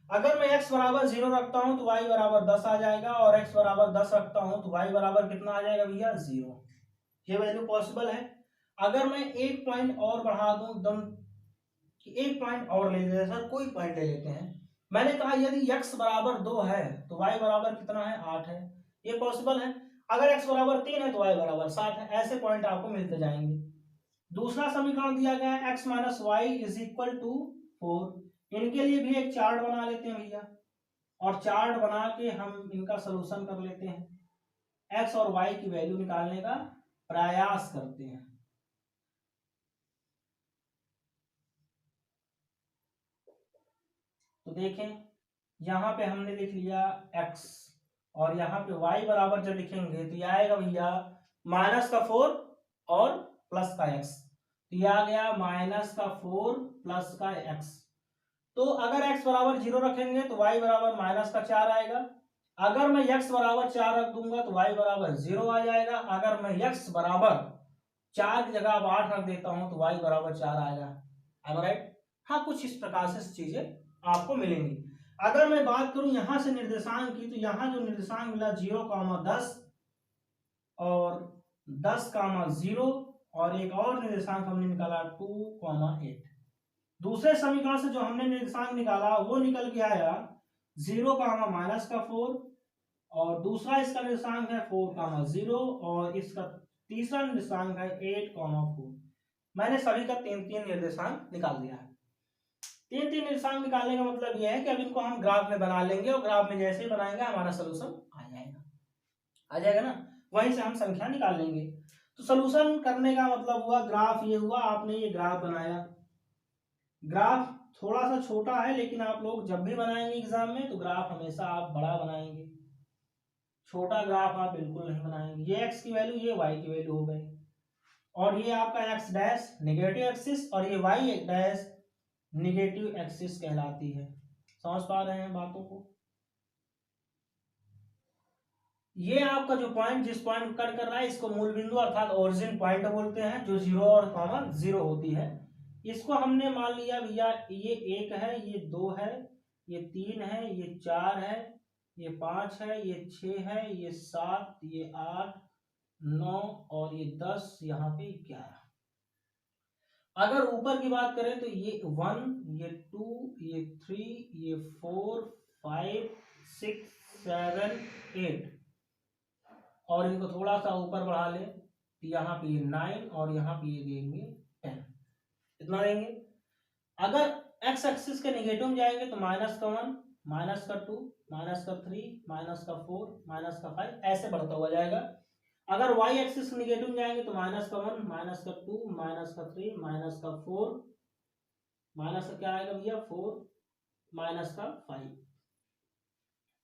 अगर मैं x बराबर 0 रखता हूं तो y बराबर 10 आ जाएगा, और x बराबर 10 रखता हूं तो y बराबर कितना आ जाएगा भैया? 0। ये वैल्यू पॉसिबल है। अगर मैं एक पॉइंट और बढ़ा दूं एकदम, एक पॉइंट और ले लेते हैं सर, कोई पॉइंट ले लेते हैं। मैंने कहा यदि x बराबर 2 है तो y बराबर कितना है? 8 है। ये पॉसिबल है। अगर x बराबर 3 है तो y बराबर 7 है। ऐसे पॉइंट आपको मिलते जाएंगे। दूसरा समीकरण दिया गया है x minus y is equal to 4। इनके लिए भी एक चार्ट बना लेते हैं भैया, और चार्ट बना के हम इनका सोल्यूशन कर लेते हैं। x और y की वैल्यू निकालने का प्रयास करते हैं। तो देखें यहां पे हमने लिख लिया x, और यहाँ पे y बराबर जब लिखेंगे तो यह आएगा भैया -4 और प्लस का x। तो यह आ गया -4 प्लस का x। तो अगर x बराबर 0 रखेंगे तो y बराबर -4 आएगा। अगर मैं x बराबर 4 रख दूंगा तो y बराबर 0 आ जाएगा। अगर मैं x बराबर 4 की जगह अब 8 रख देता हूं तो y बराबर 4 आएगा। am I right? हाँ, कुछ इस प्रकार से चीजें आपको मिलेंगी। अगर मैं बात करूं यहां से निर्देशांक की, तो यहां जो निर्देशांक मिला 0,10 और 10,0, और एक और निर्देशांक हमने निकाला 2,8। दूसरे समीकरण से जो हमने निर्देशांक निकाला वो निकल के आया 0,-4, और दूसरा इसका निर्देशांक है 4,0, और इसका तीसरा निर्देशांक है 8,4। मैंने सभी का 3-3 निर्देशांक निकाल दिया है। 3-3 निर्देशांक निकालने का मतलब यह है कि अब इनको हम ग्राफ में बना लेंगे, और ग्राफ में जैसे ही बनाएंगे हमारा सोल्यूशन आ जाएगा ना। वहीं से हम संख्या निकाल लेंगे। तो सोल्यूशन करने का मतलब हुआ ग्राफ ये हुआ, आपने ये ग्राफ बनाया। ग्राफ थोड़ा सा छोटा है, लेकिन आप लोग जब भी बनाएंगे एग्जाम में तो ग्राफ हमेशा आप बड़ा बनाएंगे, छोटा ग्राफ आप बिल्कुल नहीं बनाएंगे। ये x की वैल्यू, ये y की वैल्यू हो गई, और ये आपका x डैश नेगेटिव एक्सिस और ये y डैश नेगेटिव एक्सिस कहलाती है। समझ पा रहे हैं बातों को? ये आपका जो पॉइंट, जिस पॉइंट कट कर रहा है इसको मूल बिंदु अर्थात ओरिजिन पॉइंट बोलते हैं, जो 0 और कॉमा 0 होती है। इसको हमने मान लिया भैया ये 1 है, ये 2 है, ये 3 है, ये 4 है, ये 5 है, ये 6 है, ये 7, ये 8, 9 और ये 10, यहाँ पे 11। अगर ऊपर की बात करें तो ये 1, ये 2, ये 3, ये 4, 5, 6, 7, 8, और इनको थोड़ा सा ऊपर बढ़ा ले तो यहाँ पे 9 और यहाँ पे ये देंगे 10, इतना देंगे। अगर एक्स एक्सिस के निगेटिव में जाएंगे तो -1, -2, -3, -4, -5 ऐसे बढ़ता हुआ जाएगा। अगर वाई एक्सिस के निगेटिव में जाएंगे तो -1, -2, -3, -4, माइनस क्या आएगा भैया 4, -5,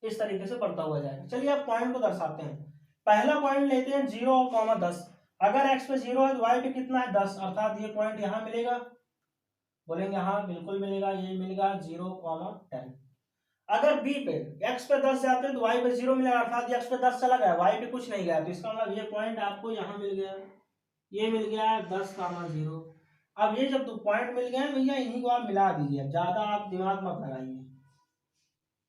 इस तरीके से बढ़ता हुआ जाएगा। चलिए अब पॉइंट को दर्शाते हैं। पहला पॉइंट लेते हैं 0, 10। अगर x पे 0 है तो y पे कितना है 10, अर्थात ये पॉइंट यहाँ मिलेगा, बोलेंगे हाँ बिल्कुल मिलेगा, ये मिलेगा 0, 10। अगर b पे x पे 10 जाते हैं तो y पे 0 मिलेगा, अर्थात x पे 10 चला गया, y पे कुछ नहीं गया, तो इसका मतलब ये पॉइंट आपको यहाँ मिल गया, ये मिल गया 10, 0। अब ये जब पॉइंट मिल गया भैया इन्हीं को आप मिला दीजिए, ज्यादा आप दिमाग मत लगाइए।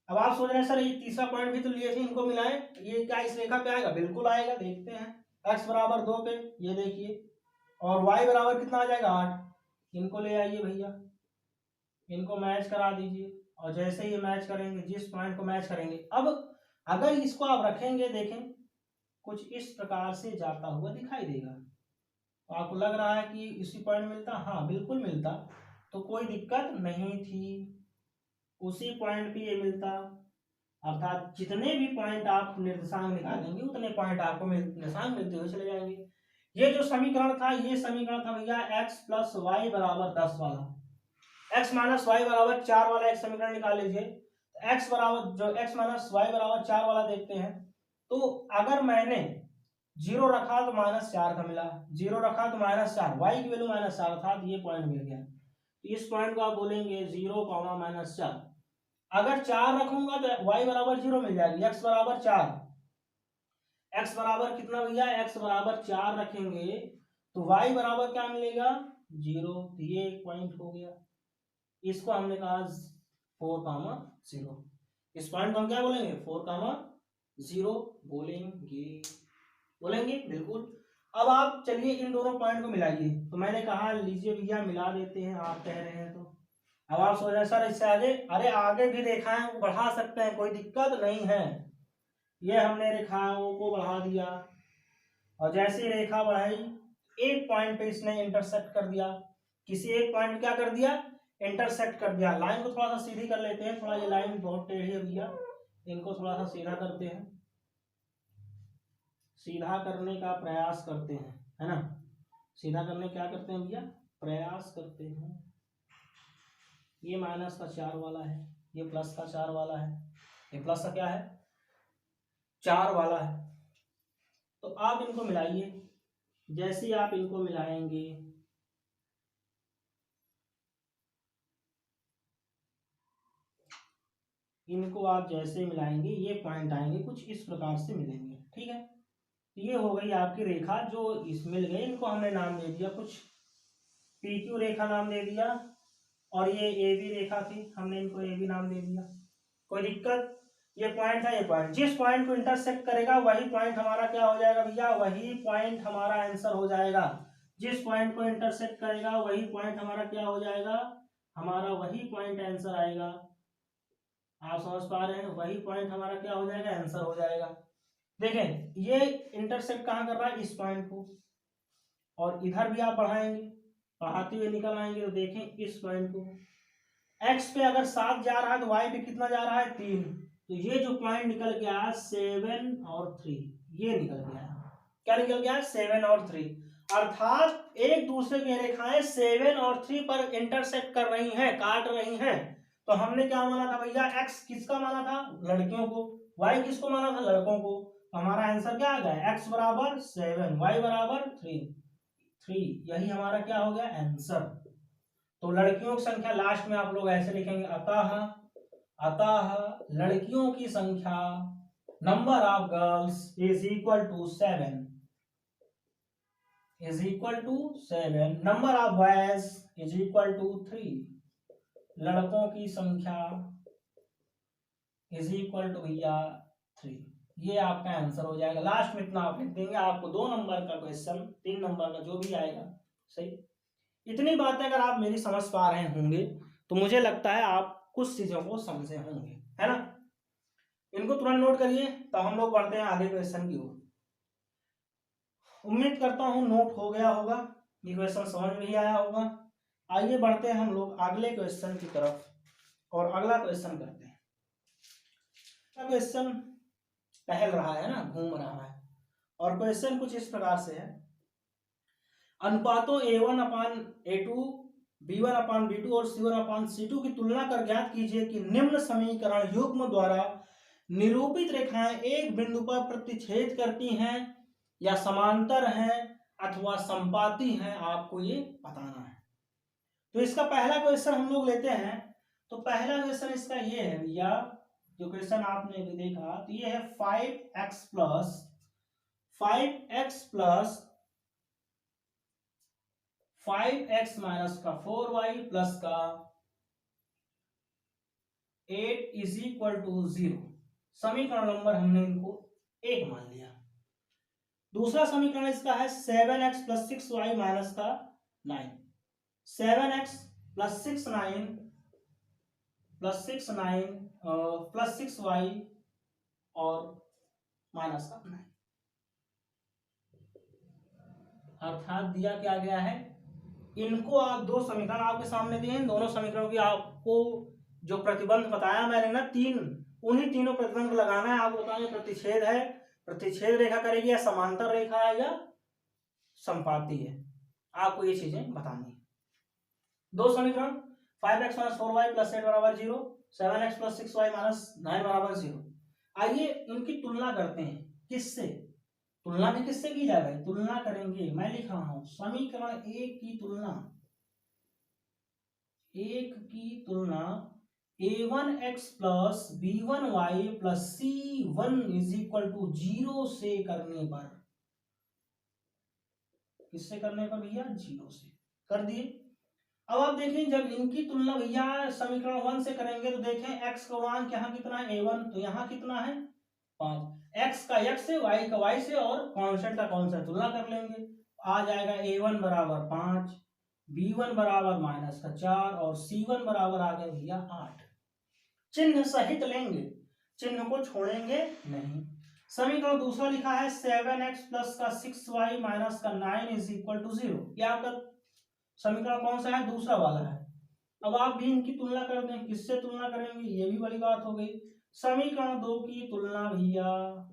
अब आप सोच रहे हैं सर ये तीसरा पॉइंट भी तो लिए थे, इनको मिलाएं, ये क्या इस रेखा पे आएगा? बिल्कुल आएगा, देखते हैं। x बराबर 2 पे ये देखिए, और y बराबर कितना आ जाएगा 8, इनको ले आइए भैया, इनको मैच करा दीजिए, और जैसे ये मैच करेंगे, जिस पॉइंट को मैच करेंगे, अब अगर इसको आप रखेंगे, देखें कुछ इस प्रकार से जाता हुआ दिखाई देगा, तो आपको लग रहा है कि इसी पॉइंट मिलता, हाँ बिल्कुल मिलता, तो कोई दिक्कत नहीं थी, उसी पॉइंट पे ये मिलता, अर्थात जितने भी पॉइंट आप निर्देशांक निकालेंगे उतने पॉइंट आपको निर्देशांक मिलते हुए चले जाएंगे। ये जो समीकरण था, ये समीकरण था भैया x + y = 10 वाला, x - y = 4 वाला एक समीकरण निकाल लीजिए। x बराबर जो x - y = 4 वाला देखते हैं, तो अगर मैंने 0 रखा तो -4 का मिला, 0 रखा तो -4, y की वैल्यू -4, अर्थात ये पॉइंट मिल गया। इस पॉइंट को आप बोलेंगे 0, -4। अगर 4 रखूंगा तो y बराबर 0 मिल जाएगी, x बराबर 4, x बराबर कितना भैया, x बराबर 4 रखेंगे तो y बराबर क्या मिलेगा 0, तो ये एक पॉइंट हो गया, इसको हमने कहा 4, 0। इस पॉइंट को हम क्या बोलेंगे 4, 0 बोलेंगे बिल्कुल। अब आप चलिए इन दोनों पॉइंट को मिलाइए, तो मैंने कहा लीजिए भैया मिला देते हैं, आप कह रहे हैं तो। अब आप सोच रहे हैं सर इससे आगे, अरे आगे भी रेखाएं को बढ़ा सकते हैं, कोई दिक्कत नहीं है। ये हमने रेखाओं को बढ़ा दिया, और जैसे रेखा बढ़ाई एक पॉइंट पे इसने इंटरसेक्ट कर दिया, किसी एक पॉइंट क्या कर दिया, इंटरसेक्ट कर दिया। लाइन को थोड़ा सा सीधी कर लेते हैं, थोड़ा ये लाइन बहुत टेढ़ी है भैया, इनको थोड़ा सा सीधा करते हैं, सीधा करने का प्रयास करते हैं, है ना। सीधा करने क्या करते हैं भैया, प्रयास करते हैं। ये -4 वाला है, ये +4 वाला है, ये प्लस का क्या है 4 वाला है। तो आप इनको मिलाइए, जैसे आप इनको मिलाएंगे इनको आप जैसे मिलाएंगे ये पॉइंट आएंगे कुछ इस प्रकार से मिलेंगे, ठीक है। ये हो गई आपकी रेखा जो इस मिल गई, इनको हमने नाम दे दिया, कुछ PQ रेखा नाम दे दिया, और ये AB रेखा थी, हमने इनको AB नाम दे दिया, कोई दिक्कत। ये पॉइंट है, ये पॉइंट जिस पॉइंट को इंटरसेक्ट करेगा वही पॉइंट हमारा क्या हो जाएगा भैया, वही पॉइंट हमारा आंसर हो जाएगा। जिस पॉइंट को इंटरसेक्ट करेगा वही पॉइंट हमारा क्या हो जाएगा, हमारा वही पॉइंट आंसर आएगा। आप समझ पा रहे हैं, वही पॉइंट हमारा क्या हो जाएगा, आंसर हो जाएगा। देखें ये इंटरसेक्ट कहाँ कर रहा है, इस पॉइंट को, और इधर भी आप बढ़ाएंगे, बढ़ाते हुए निकल आएंगे तो देखें इस पॉइंट को, x पे अगर 7 जा रहा है तो y पे कितना जा रहा है 3, तो ये जो पॉइंट निकल गया 7 और 3, ये निकल गया, क्या निकल गया 7 और 3, अर्थात एक दूसरे की रेखाएं 7 और 3 पर इंटरसेक्ट कर रही हैं, काट रही हैं। तो हमने क्या माना था भैया, x किसका माना था, लड़कियों को, y किसको माना था, लड़कों को। तो हमारा आंसर क्या आ गया, x बराबर 7, y बराबर 3, यही हमारा क्या हो गया आंसर। तो लड़कियों की संख्या लास्ट में आप लोग ऐसे लिखेंगे, अतः लड़कियों की संख्या number of girls is equal to 7, number of boys is equal to 3, लड़कों की संख्या इज इक्वल टू भैया 3। ये आपका आंसर हो जाएगा, लास्ट में इतना आप लिख देंगे, आपको 2 नंबर का क्वेश्चन, 3 नंबर का जो भी आएगा सही। इतनी बातें अगर आप मेरी समझ पा रहे होंगे तो मुझे लगता है आप कुछ चीजों को समझे होंगे, है ना। इनको तुरंत नोट करिए, तो हम लोग बढ़ते हैं आगे क्वेश्चन की ओर। उम्मीद करता हूँ नोट हो गया होगा, ये क्वेश्चन समझ में ही आया होगा। आइए बढ़ते हैं हम लोग अगले क्वेश्चन की तरफ और अगला क्वेश्चन करते हैं। क्वेश्चन टहल रहा है ना, घूम रहा है, और क्वेश्चन कुछ इस प्रकार से है। अनुपातों A1/A2, B1/B2 और C1/C2 की तुलना कर ज्ञात कीजिए कि निम्न समीकरण युग्म द्वारा निरूपित रेखाएं एक बिंदु पर प्रतिच्छेद करती हैं या समांतर हैं अथवा संपाती हैं, आपको ये बताना है। तो इसका पहला क्वेश्चन हम लोग लेते हैं। तो पहला क्वेश्चन इसका ये है भैया, जो क्वेश्चन आपने अभी देखा, तो ये है 5x माइनस का 4y प्लस का 8 इज इक्वल टू 0। समीकरण नंबर हमने इनको 1 मान लिया। दूसरा समीकरण इसका है 7x प्लस 6y माइनस का 9। 7x प्लस 6y और माइनस का 9। अर्थात दिया क्या गया है, इनको आप दो समीकरण आपके सामने दिए हैं, दोनों समीकरणों की आपको जो प्रतिबंध बताया मैंने ना, उन्हीं तीनों प्रतिबंध को लगाना है। आपको बताएंगे प्रतिच्छेद है, प्रतिच्छेद रेखा करेगी या समांतर रेखा है या संपाती है, आपको ये चीजें बतानी है। दो समीकरण 5x माइनस 4y प्लस 8 बराबर 0, 7x प्लस 6y माइनस 9 बराबर 0। आइए इनकी तुलना करते हैं। किससे तुलना भी किससे की जाएगा, तुलना करेंगे। मैं लिख रहा हूं समीकरण एक की तुलना a1x plus b1y plus c1 is equal to 0 से करने पर, किससे करने पर भैया, 0 से कर दिए। अब आप देखें जब इनकी तुलना भैया समीकरण 1 से करेंगे तो देखें x का मान यहाँ कितना है a1, तो यहाँ कितना है 5, x का x से, y का y से और कांस्टेंट का कांस्टेंट तुलना कर लेंगे। आ जाएगा a1 बराबर 5, b1 बराबर माइनस का 4 और c1 बराबर आ गया भैया 8। चिन्ह सहित लेंगे, चिन्ह को छोड़ेंगे नहीं। समीकरण दूसरा लिखा है 7x प्लस का 6y माइनस का 9 इज इक्वल टू 0। यह आपका समीकरण कौन सा है, दूसरा वाला है। अब आप भी इनकी तुलना कर दें, किससे तुलना करेंगे, ये भी बड़ी बात हो गई। समीकरण 2 की तुलना भैया,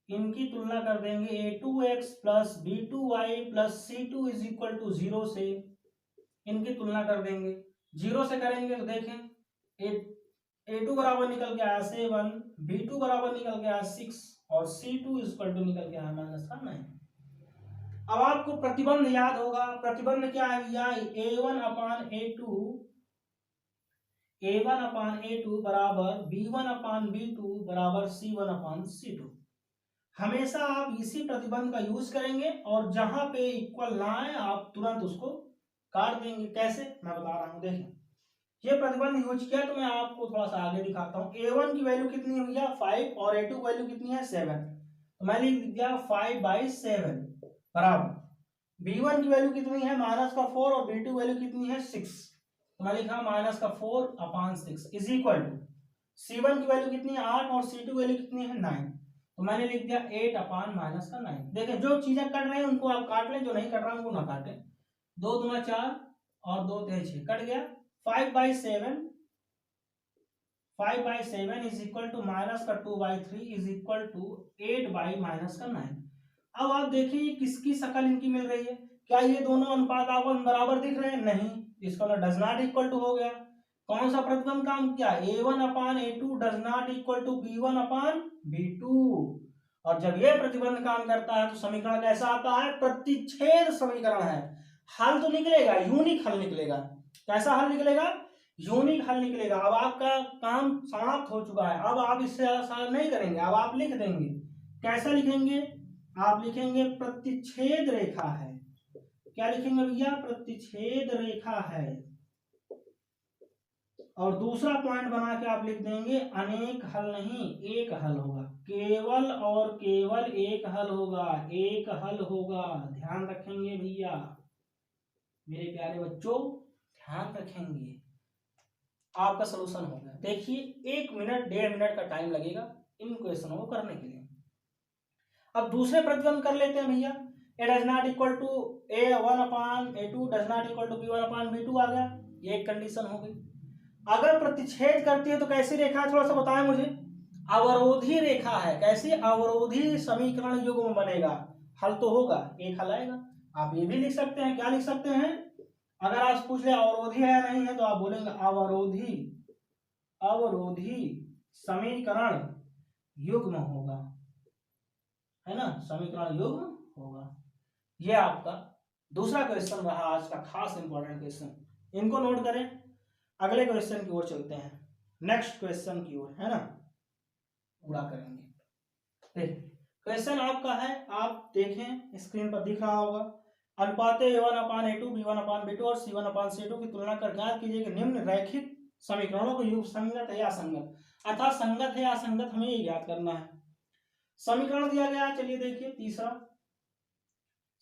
इनकी तुलना कर देंगे a2x plus b2y plus c2 is equal to 0 से। इनकी तुलना कर देंगे, 0 से करेंगे तो देखें a2 बराबर निकल के आया 7, b2 बराबर निकल के आया 6 और c2 इज इक्वल टू निकल के आया माइनस का 9। अब आपको प्रतिबंध याद होगा, प्रतिबंध क्या है भैया, a1/a2 बराबर b1/b2 बराबर c1/c2। हमेशा आप इसी प्रतिबंध का यूज करेंगे और जहां पे इक्वल ना आए आप तुरंत उसको काट देंगे। कैसे, मैं बता रहा हूं, देखें ये प्रतिबंध यूज किया तो मैं आपको थोड़ा सा आगे दिखाता हूं। a1 की वैल्यू कितनी है भैया 5 और a2 की वैल्यू कितनी है 7, तो मैं लिख दिया 5/7 बराबर b1 की वैल्यू कितनी है माइनस का 4 और b2 वैल्यू कितनी है 6, तो मैं लिखा माइनस का 4/6 इज इक्वल टू c1 की वैल्यू कितनी है 8 और c2 वैल्यू कितनी है 9, तो मैंने लिख दिया 8/-9। देखें जो चीजें कट रही हैं उनको आप काट लें, जो नहीं कट रहा उनको ना काटें। 2 दूना 4 और 2 3 6 कट गया। 5/7 इज इक्वल टू माइनस का 2/3 इज इक्वल टू 8/-9। अब आप देखिए किसकी शक्ल इनकी मिल रही है, क्या ये दोनों अनुपात आपस में बराबर दिख रहे हैं, नहीं, इसका मतलब डज नॉट इक्वल टू हो गया। कौन सा प्रतिबंध काम किया, a1/a2 does not equal to b1/b2। और जब ये प्रतिबंध काम करता है तो समीकरण कैसा आता है, प्रतिच्छेद समीकरण है। हल तो निकलेगा यूनिक हल निकलेगा। कैसा हल निकलेगा, यूनिक हल निकलेगा। अब आपका काम समाप्त हो चुका है, अब आप इससे ज्यादा नहीं करेंगे, अब आप लिख देंगे। कैसा लिखेंगे, आप लिखेंगे प्रतिच्छेद रेखा है। क्या लिखेंगे भैया, प्रतिच्छेद रेखा है। और दूसरा पॉइंट बना के आप लिख देंगे अनेक हल नहीं, एक हल होगा, केवल और केवल एक हल होगा, एक हल होगा। ध्यान रखेंगे भैया, मेरे प्यारे बच्चों ध्यान रखेंगे। आपका सलूशन हो गया। देखिए 1 मिनट 1.5 मिनट का टाइम लगेगा इन क्वेश्चनों को करने के लिए। अब दूसरे प्रतिबंध कर लेते हैं भैया, A does not equal to A1/A2 does not equal to B1/B2 आ गया, ये एक कंडीशन हो गई। अगर प्रतिच्छेद करती है तो कैसी रेखा है, थोड़ा सा बताएं मुझे। अवरोधी रेखा है, कैसी, अवरोधी समीकरण युग्म बनेगा, हल तो होगा, एक हल आएगा। आप ये भी लिख सकते हैं, क्या लिख सकते हैं, अगर आप पूछ ले अवरोधी है या नहीं है तो आप बोलेंगे अवरोधी समीकरण युग्म होगा, है ना, समीकरण युग्म होगा। ये आपका दूसरा क्वेश्चन रहा आज का खास इंपॉर्टेंट क्वेश्चन, इनको नोट करें। अगले क्वेश्चन की ओर चलते हैं, नेक्स्ट क्वेश्चन की ओर, है ना, पूरा करेंगे। देखिए क्वेश्चन आपका है, आप देखें स्क्रीन पर दिख रहा होगा, अनुपात A1/A2 B1/B2 और C1/C2 की तुलना कर ज्ञात कीजिए कि निम्न रैखिक समीकरणों को युग संगत है या असंगत, अर्थात संगत है या असंगत हमें ये ज्ञात करना है। समीकरण दिया गया है, चलिए देखिए तीसरा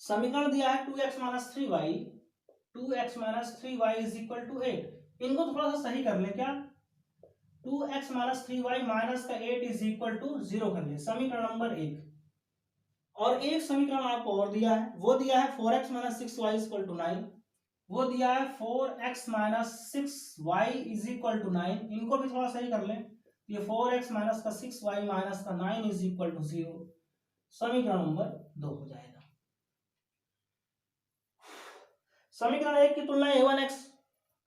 समीकरण दिया है 2x-3y इज इक्वल टू 8। इनको थोड़ा सा सही कर ले, क्या 2x-3y माइनस का 8 इज इक्वल टू 0 कर ले, समीकरण नंबर 1। और एक समीकरण आपको और दिया है, वो दिया है 4x-6y इज इक्वल टू 9, वो दिया है 4x-6y इज इक्वल टू 9, इनको भी थोड़ा सही कर ले, ये 4x-6y माइनस का 9 इज इक्वल टू 0, समीकरण नंबर 2 हो जाएगा। समीकरण 1 की तुलना A1x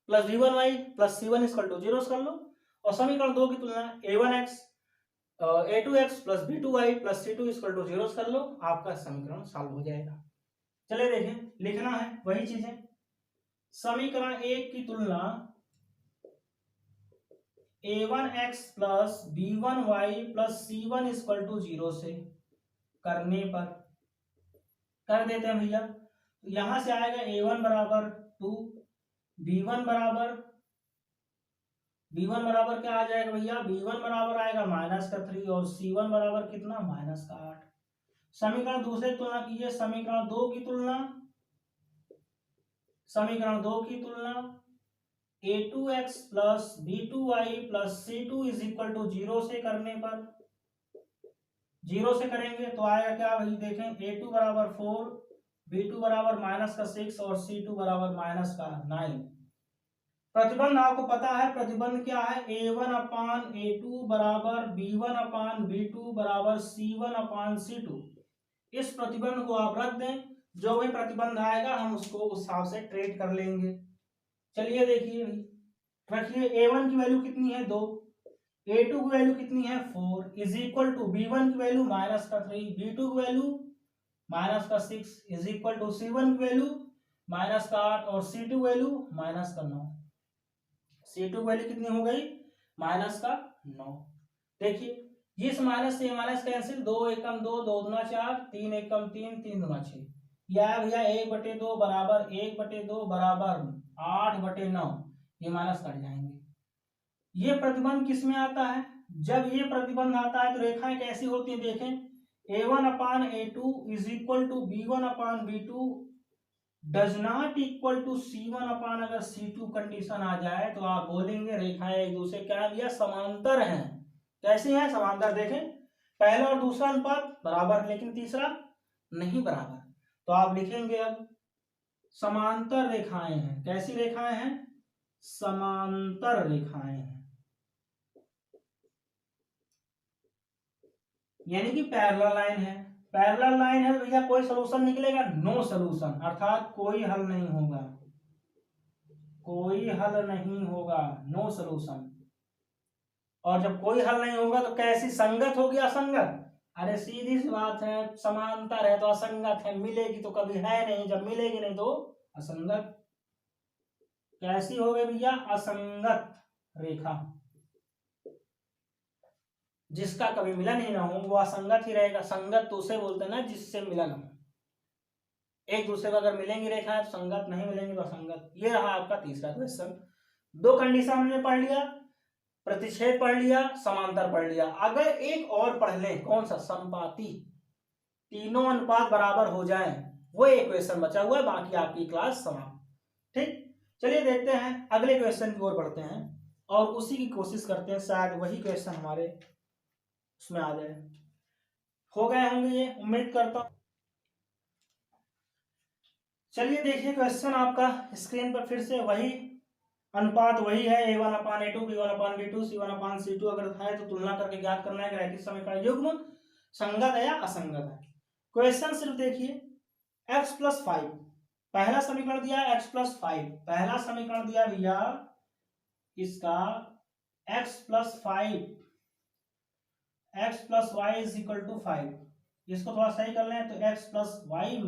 plus B1y plus C1 equal to 0 कर लो, और समीकरण 2 की तुलना A1x A2x plus B2y plus C2 equal to 0 कर लो, आपका समीकरण सॉल्व हो जाएगा। चलिए देखें, लिखना है वही चीजें। समीकरण 1 की तुलना A1x plus B1y plus C1 equal to 0 से करने पर कर देते हैं भैया, तो यहां से आएगा A1 बराबर 2, B1 बराबर क्या आ जाएगा भैया, B1 बराबर आएगा -3 और C1 बराबर कितना, -8। समीकरण दूसरे तुलना कीजिए, समीकरण 2 की तुलना A2x plus B2y plus C2 is equal to 0 से करने पर, 0 से करेंगे तो आएगा क्या भाई, देखें A2 बराबर 4, B2 बराबर -6 और C2 बराबर -9। प्रतिबंध आपको पता है, प्रतिबंध क्या है, A1/A2 बराबर B1/B2 बराबर C1/C2। इस प्रतिबंध को आप रख दें, जो भी प्रतिबंध आएगा हम उसको उस हिसाब से ट्रेड कर लेंगे। चलिए देखिए रखिए, A1 की वैल्यू कितनी है 2, A2 की वैल्यू कितनी है 4 इज इक्वल टू B1 की वैल्यू -3, B2 की value -6 is equal to C1 की वैल्यू -8 और C2 वैल्यू -9। C2 वैल्यू कितनी हो गई, -9। देखिए इस माइनस से माइनस कैंसिल, 2 एकम 2, 2 दूना 4, 3 एकम 3, 3 दूना 6, यह भैया 1/2 बराबर 1/2 बराबर 8/9, ये माइनस कट जाएंगे। ये प्रतिबंध किस में आता है, जब ये प्रतिबंध आता है तो रेखाएं कैसी होती हैं, देखें A1/A2 is equal to B1/B2 does not equal to C1/, अगर C2 कंडीशन आ जाए तो आप बोलेंगे रेखाएं एक दूसरे क्या भैया, समांतर हैं। कैसी है, समांतर। देखें पहला और दूसरा अनुपात बराबर, लेकिन तीसरा नहीं बराबर, तो आप लिखेंगे अब समांतर रेखाएं हैं। कैसी रेखाएं हैं, समांतर रेखाएं हैं, यानी कि पैरेलल लाइन है। पैरेलल लाइन है भैया, कोई सलूशन निकलेगा, नो सलूशन, अर्थात कोई हल नहीं होगा, कोई हल नहीं होगा, नो सलूशन। और जब कोई हल नहीं होगा तो कैसी, संगत होगी असंगत, अरे सीधी सी बात है, समांतर है तो असंगत है, मिलेगी तो कभी है नहीं, जब मिलेगी नहीं तो असंगत। कैसी हो गई भैया, असंगत रेखा, जिसका कभी मिलन ही ना हो वो असंगत ही रहेगा। संगत तो उसे बोलते हैं ना जिससे मिलन हो, एक दूसरे को अगर मिलेंगी रेखा तो संगत, नहीं मिलेंगी तो असंगत। ये रहा आपका तीसरा क्वेश्चन। 2 कंडीशन हमने पढ़ लिया, प्रतिच्छेद पढ़ लिया, समांतर पढ़ लिया। अगर एक और पढ़ लें, कौन सा, संपाती, तीनों अनुपात बराबर हो जाए, वो एक क्वेश्चन बचा हुआ है, बाकी आपकी क्लास समाप्त। ठीक, चलिए देखते हैं अगले क्वेश्चन की ओर बढ़ते हैं और उसी की कोशिश करते हैं, शायद वही क्वेश्चन हमारे उसमें आ जाए। हो गए होंगे ये, उम्मीद करता हूँ। चलिए देखिए क्वेश्चन आपका स्क्रीन पर फिर से वही अनुपात वही है, A1/A2 B1/B2 C1/C2 अगर है तो तुलना करके ज्ञात करना है कि रैखिक समीकरण युग्म संगत है या असंगत है। क्वेश्चन सिर्फ देखिए x+5 पहला समीकरण दिया है, x+5 पहला समीकरण दिया भैया इसका x+5 x+y = 5, इसको थोड़ा सही कर लें तो x+y-5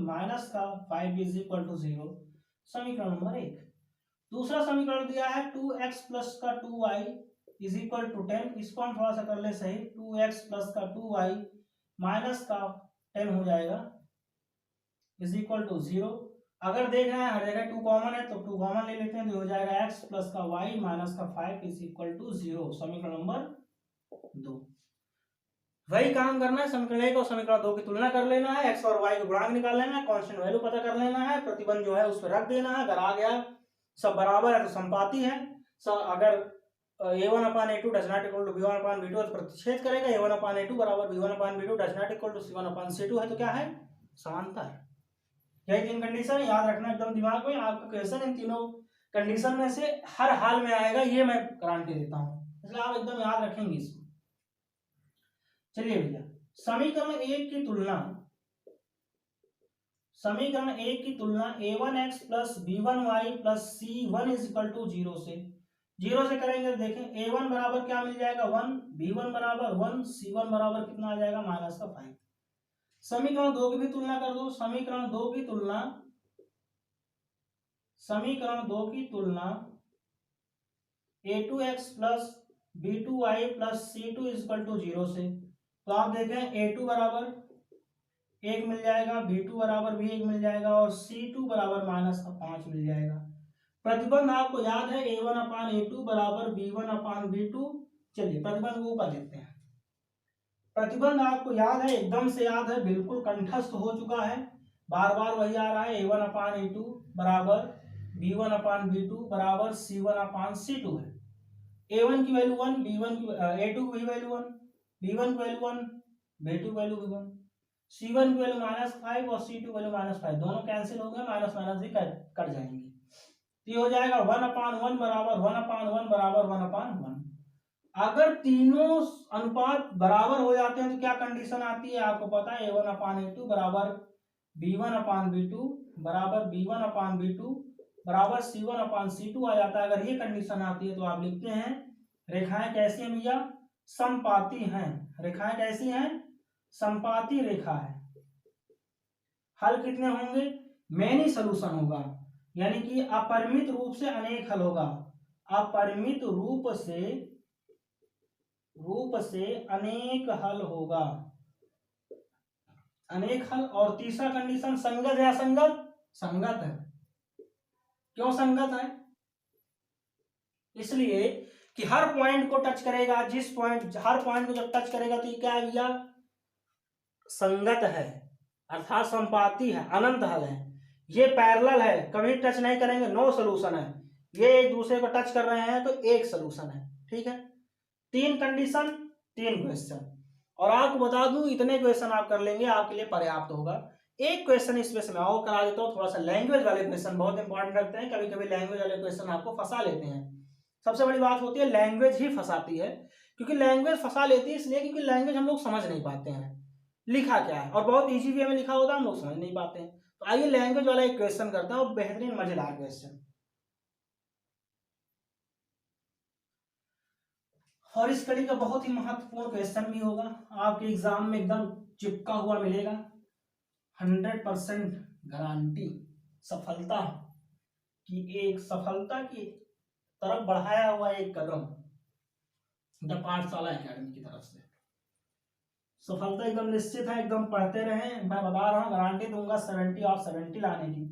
= 0, समीकरण नंबर 1। दूसरा समीकरण दिया है 2x + का 2y = 10, इसको हम थोड़ा सा कर ले सही, 2x + का 2y - का 10 हो जाएगा = 0। अगर देख रहे हैं हर जगह 2 कॉमन है तो 2 कॉमन ले लेते हैं तो हो जाएगा x + का y - का 5 = 0, समीकरण नंबर 2। वही काम करना है, समीकरण 1 और समीकरण 2 की तुलना कर लेना है, x और y के गुणांक निकाल लेना है, कांस्टेंट वैल्यू पता कर लेना है, प्रतिबंध जो है उस पर रख देना है, अगर आ गया सब बराबर है तो संपाती है, अगर A1/A2 ≠ B1/B2 तो प्रतिच्छेद करेगा, A1/A2 = B1/B2 ≠ C1/C2 है तो क्या है समांतर। यही 3 कंडीशन याद रखना एकदम दिमाग में, आपका क्वेश्चन इन तीनों कंडीशन में से हर हाल में आएगा, ये मैं गारंटी देता हूं, इसलिए आप एकदम याद रखेंगे इसको। चलिए भैया समीकरण 1 की तुलना A1x + B1y + C1 = 0 से 0 से करेंगे, देखें A1 बराबर क्या मिल जाएगा 1, B1 बराबर 1, C1 बराबर कितना आ जाएगा -5। समीकरण 2 की भी तुलना कर दो, समीकरण 2 की तुलना A2x + B2y + C2 = 0 से, तो आप देखें A2 बराबर 1 मिल जाएगा, B2 बराबर भी 1 मिल जाएगा और C2 बराबर -5 मिल जाएगा। प्रतिबंध आपको याद है A1/A2 = B1/B2। चलिए प्रतिबंध को ऊपर देखते हैं। प्रतिबंध आपको याद है, एकदम से याद है, बिल्कुल कंठस्थ हो चुका है, बार बार वही आ रहा है, A1/A2 = B1/B2 = C1/C2 है। A1 की वैल्यू 1, A2 की वैल्यू 1, B1 की वैल्यू 1, B2 की वैल्यू भी 1, C1 की वैल्यू -5 और C2 की वैल्यू -5, दोनों कैंसिल हो गए, माइनस माइनस भी कट जाएंगे, ये हो जाएगा 1/1 = 1/1 = 1/1। अगर तीनों अनुपात बराबर हो जाते हैं तो क्या कंडीशन आती है आपको पता है, A1/A2 = B1/B2 = B1/B2 = C1/C2 आ जाता है। अगर ये कंडीशन आती है तो आप लिखते हैं रेखाएं कैसी हैं भैया, समपाती हैं। रेखाएं कैसी हैं, समपाती रेखा है। हल कितने होंगे, मेनी सोल्यूशन होगा, यानी कि अपरिमित रूप से अनेक हल होगा, अपरिमित रूप से अनेक हल होगा, अनेक हल। और तीसरा कंडीशन संगत या असंगत, संगत है। क्यों संगत है, इसलिए कि हर पॉइंट को टच करेगा, हर पॉइंट को जब टच करेगा तो ये क्या है भैया, संगत है, अर्थात संपाती है, अनंत हल है। ये पैरेलल है, कभी टच नहीं करेंगे, नो सॉल्यूशन है। ये एक दूसरे को टच कर रहे हैं तो एक सॉल्यूशन है, ठीक है। 3 कंडीशन 3 क्वेश्चन, और आपको बता दूं इतने क्वेश्चन आप कर लेंगे आपके लिए पर्याप्त होगा। एक क्वेश्चन इसमें से मैं और करा देता हूं, थोड़ा सा लैंग्वेज वाले क्वेश्चन बहुत इंपॉर्टेंट रखते हैं, कभी कभी लैंग्वेज वाले क्वेश्चन आपको फंसा लेते हैं। सबसे बड़ी बात होती है लैंग्वेज ही फंसाती है, क्योंकि लैंग्वेज फंसा लेती है इसलिए क्योंकि लैंग्वेज हम लोग समझ नहीं पाते हैं लिखा क्या है, और बहुत इजी वे में लिखा होता है हम लोग समझ नहीं पाते हैं। तो आइए लैंग्वेज वाला एक क्वेश्चन करते हैं, और बेहतरीन मजेदार क्वेश्चन, और इस कड़ी का बहुत ही महत्वपूर्ण क्वेश्चन भी होगा, आपके एग्जाम में एकदम चिपका हुआ मिलेगा, 100% गारंटी सफलता की तरफ बढ़ाया हुआ एक कदम द पाठशाला एकेडमी की तरफ से, सफलता एकदम निश्चित है, एकदम पढ़ते रहें, मैं बता रहा हूँ, गारंटी दूंगा 70 और 70 लाने की,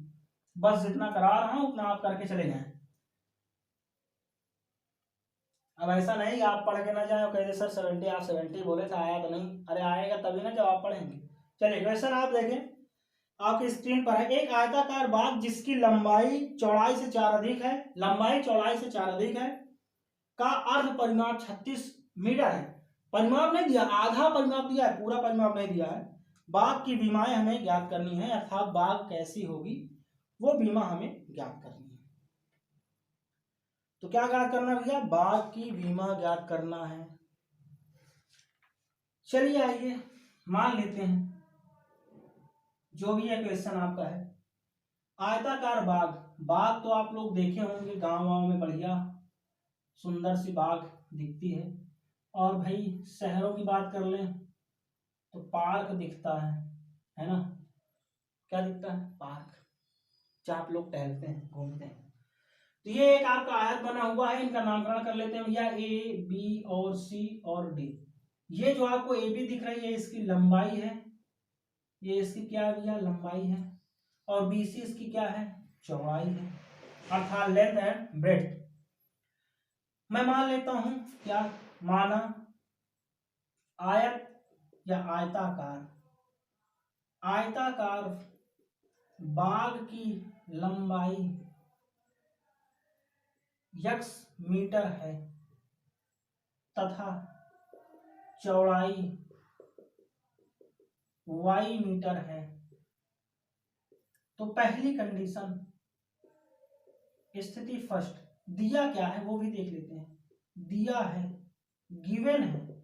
बस जितना करा रहा हूँ उतना आप करके चले जाएं। अब ऐसा नहीं आप पढ़ के ना जाए कहते सर 70 आप 70 बोले थे आया तो नहीं, अरे आएगा तभी ना जब आप पढ़ेंगे। चलिए क्वेश्चन आप देखें, आपकी स्क्रीन पर है, एक आयताकार बाग जिसकी लंबाई चौड़ाई से 4 अधिक है, लंबाई चौड़ाई से 4 अधिक है, का अर्ध परिमाप 36 मीटर है, परिमाप नहीं दिया, आधा परिमाप दिया है, पूरा परिमाप नहीं दिया है। बाघ की बीमाएं हमें ज्ञात करनी है, अर्थात बाघ कैसी होगी वो बीमा हमें ज्ञात करनी है। तो क्या ज्ञात करना भैया, बाघ की बीमा ज्ञात करना है। चलिए आइए मान लेते हैं जो भी है क्वेश्चन आपका है, आयताकार बाघ। बाघ तो आप लोग देखे होंगे गांव वाँव में बढ़िया सुंदर सी बाघ दिखती है, और भाई शहरों की बात कर लें तो पार्क दिखता है ना, क्या दिखता है, पार्क, जहाँ आप लोग टहलते हैं घूमते हैं। तो ये एक आपका आयत बना हुआ है, इनका नामकरण कर लेते हैं भैया, ए बी और सी और डी। ये जो आपको ए बी दिख रही है इसकी लंबाई है, ये इसकी क्या है भैया, लंबाई है, और बी सी इसकी क्या है, चौड़ाई है, अर्थात लेंथ एंड ब्रेड्थ। मैं मान लेता हूं क्या, माना आयत या आयताकार, आयताकार बाघ की लंबाई x मीटर है तथा चौड़ाई y मीटर है। तो पहली कंडीशन, स्थिति फर्स्ट, दिया क्या है वो भी देख लेते हैं। दिया है, गिवन है,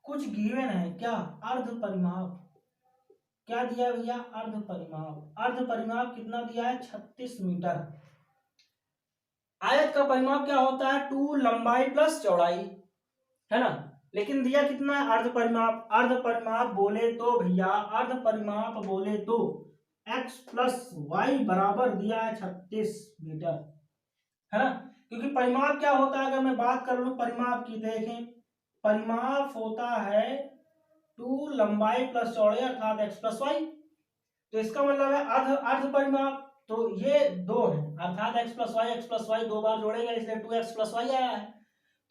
कुछ गिवन है, क्या, अर्ध परिमाप। क्या दिया भैया, अर्ध परिमाप। अर्ध परिमाप कितना दिया है, 36 मीटर। आयत का परिमाप क्या होता है, 2 लंबाई प्लस चौड़ाई, है ना, लेकिन दिया कितना है, अर्ध परिमाप। अर्ध परिमाप बोले तो भैया, अर्ध परिमाप बोले तो x प्लस वाई बराबर दिया है 36 मीटर, है ना, क्योंकि परिमाप क्या होता है, अगर मैं बात कर लूं परिमाप की, देखें परिमाप होता है 2 लंबाई प्लस चौड़ाई अर्थात x प्लस वाई। तो इसका मतलब है अर्ध अर्ध परिमाप, तो ये दो है अर्थात x प्लस वाई दो बार जोड़ेगा इसलिए 2x प्लस वाई आया है।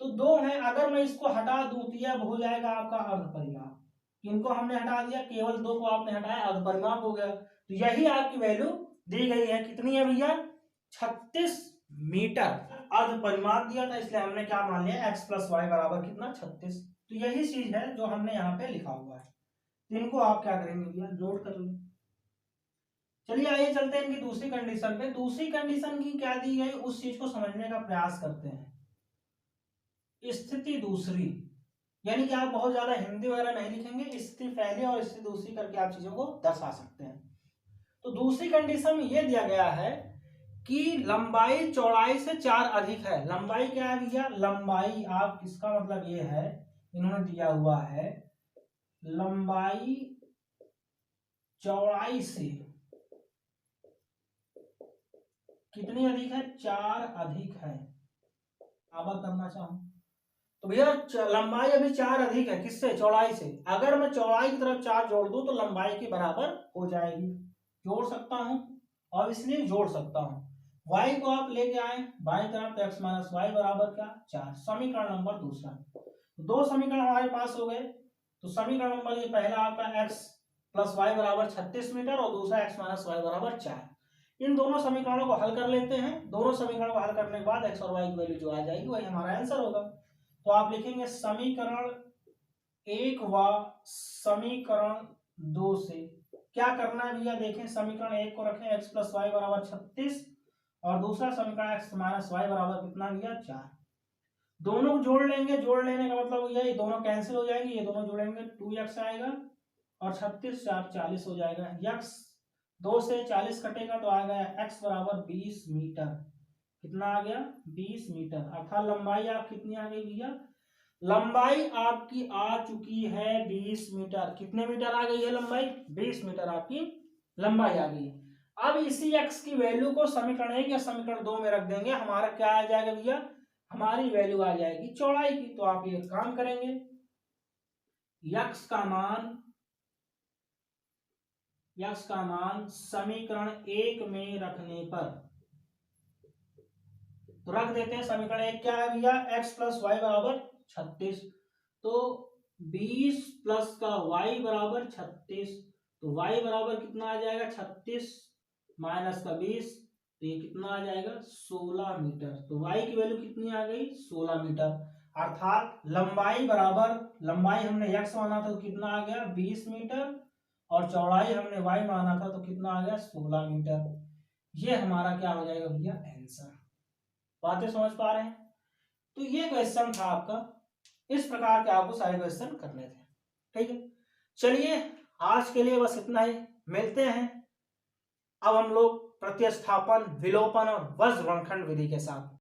तो दो है, अगर मैं इसको हटा दूं तो यह हो जाएगा आपका अर्ध परिमाप। इनको हमने हटा दिया, केवल दो को आपने हटाया, अर्ध परिमाप हो गया। तो यही आपकी वैल्यू दी गई है, कितनी है भैया, 36 मीटर। अर्ध परिमाप दिया था इसलिए हमने क्या मान लिया, x प्लस वाई बराबर कितना, 36। तो यही चीज है जो हमने यहाँ पे लिखा हुआ है। तो इनको आप क्या करेंगे भैया, नोट कर लेंगे। चलिए आइए चलते हैं इनकी दूसरी कंडीशन पे। दूसरी कंडीशन की क्या दी गई उस चीज को समझने का प्रयास करते हैं। स्थिति दूसरी, यानी कि आप बहुत ज्यादा हिंदी वगैरह नहीं लिखेंगे, स्थिति पहले और स्थिति दूसरी करके आप चीजों को दर्शा सकते हैं। तो दूसरी कंडीशन में यह दिया गया है कि लंबाई चौड़ाई से 4 अधिक है। लंबाई क्या है भैया, लंबाई, आप इसका मतलब ये है, इन्होंने दिया हुआ है लंबाई चौड़ाई से कितनी अधिक है, 4 अधिक है। आबाद करना चाहूं तो भैया लंबाई अभी 4 अधिक है, किससे, चौड़ाई से। अगर मैं चौड़ाई की तरफ 4 जोड़ दूं तो लंबाई के बराबर हो जाएगी। जोड़ सकता हूं और इसलिए जोड़ सकता हूं। y को आप लेके आए बाई तरफ तो x माइनस वाई बराबर क्या, 4। समीकरण नंबर दूसरा। दो समीकरण हमारे पास हो गए। तो समीकरण नंबर ये पहला आपका x प्लस वाई बराबर 36 मीटर और दूसरा x माइनस वाई बराबर 4। इन दोनों समीकरणों को हल कर लेते हैं। दोनों समीकरणों को हल करने के बाद x और y की वैल्यू जो आ जाएगी वही हमारा आंसर होगा। तो आप लिखेंगे समीकरण 1 व समीकरण 2 से क्या करना है भैया, देखें समीकरण 1 को रखें x प्लस वाई बराबर 36 और दूसरा समीकरण x माइनस वाई बराबर कितना भैया, 4। दोनों को जोड़ लेंगे, जोड़ लेने का मतलब भैया ये दोनों कैंसिल हो जाएंगे, ये दोनों जोड़ेंगे 2x आएगा और 36 4 40 हो जाएगा। x 2 से 40 कटेगा तो आ गया x बराबर 20 मीटर। कितना आ गया, 20 मीटर। अर्थात लंबाई आप कितनी आ गई भैया, लंबाई आपकी आ चुकी है 20 मीटर। कितने मीटर आ गई है लंबाई, 20 मीटर आपकी लंबाई आ गई। अब इसी x की वैल्यू को समीकरण 1 या समीकरण 2 में रख देंगे, हमारा क्या आ जाएगा भैया, हमारी वैल्यू आ जाएगी चौड़ाई की। तो आप ये काम करेंगे, x का मान समीकरण 1 में रखने पर, तो रख देते हैं समीकरण 1 क्या है भैया, x प्लस वाई बराबर 36। तो 20 प्लस का y बराबर 36, तो y बराबर कितना आ जाएगा, 36 माइनस का 20, तो ये कितना आ जाएगा 16 मीटर। तो y की वैल्यू कितनी आ गई, 16 मीटर। अर्थात लंबाई बराबर, लंबाई हमने x माना था तो कितना आ गया 20 मीटर, और चौड़ाई हमने y माना था तो कितना आ गया 16 मीटर। ये हमारा क्या हो जाएगा भैया आंसर। बातें समझ पा रहे हैं? तो ये क्वेश्चन था आपका, इस प्रकार के आपको सारे क्वेश्चन करने थे। ठीक है, चलिए आज के लिए बस इतना ही, मिलते हैं अब हम लोग प्रतिस्थापन, विलोपन और वज्रवृंखंड विधि के साथ।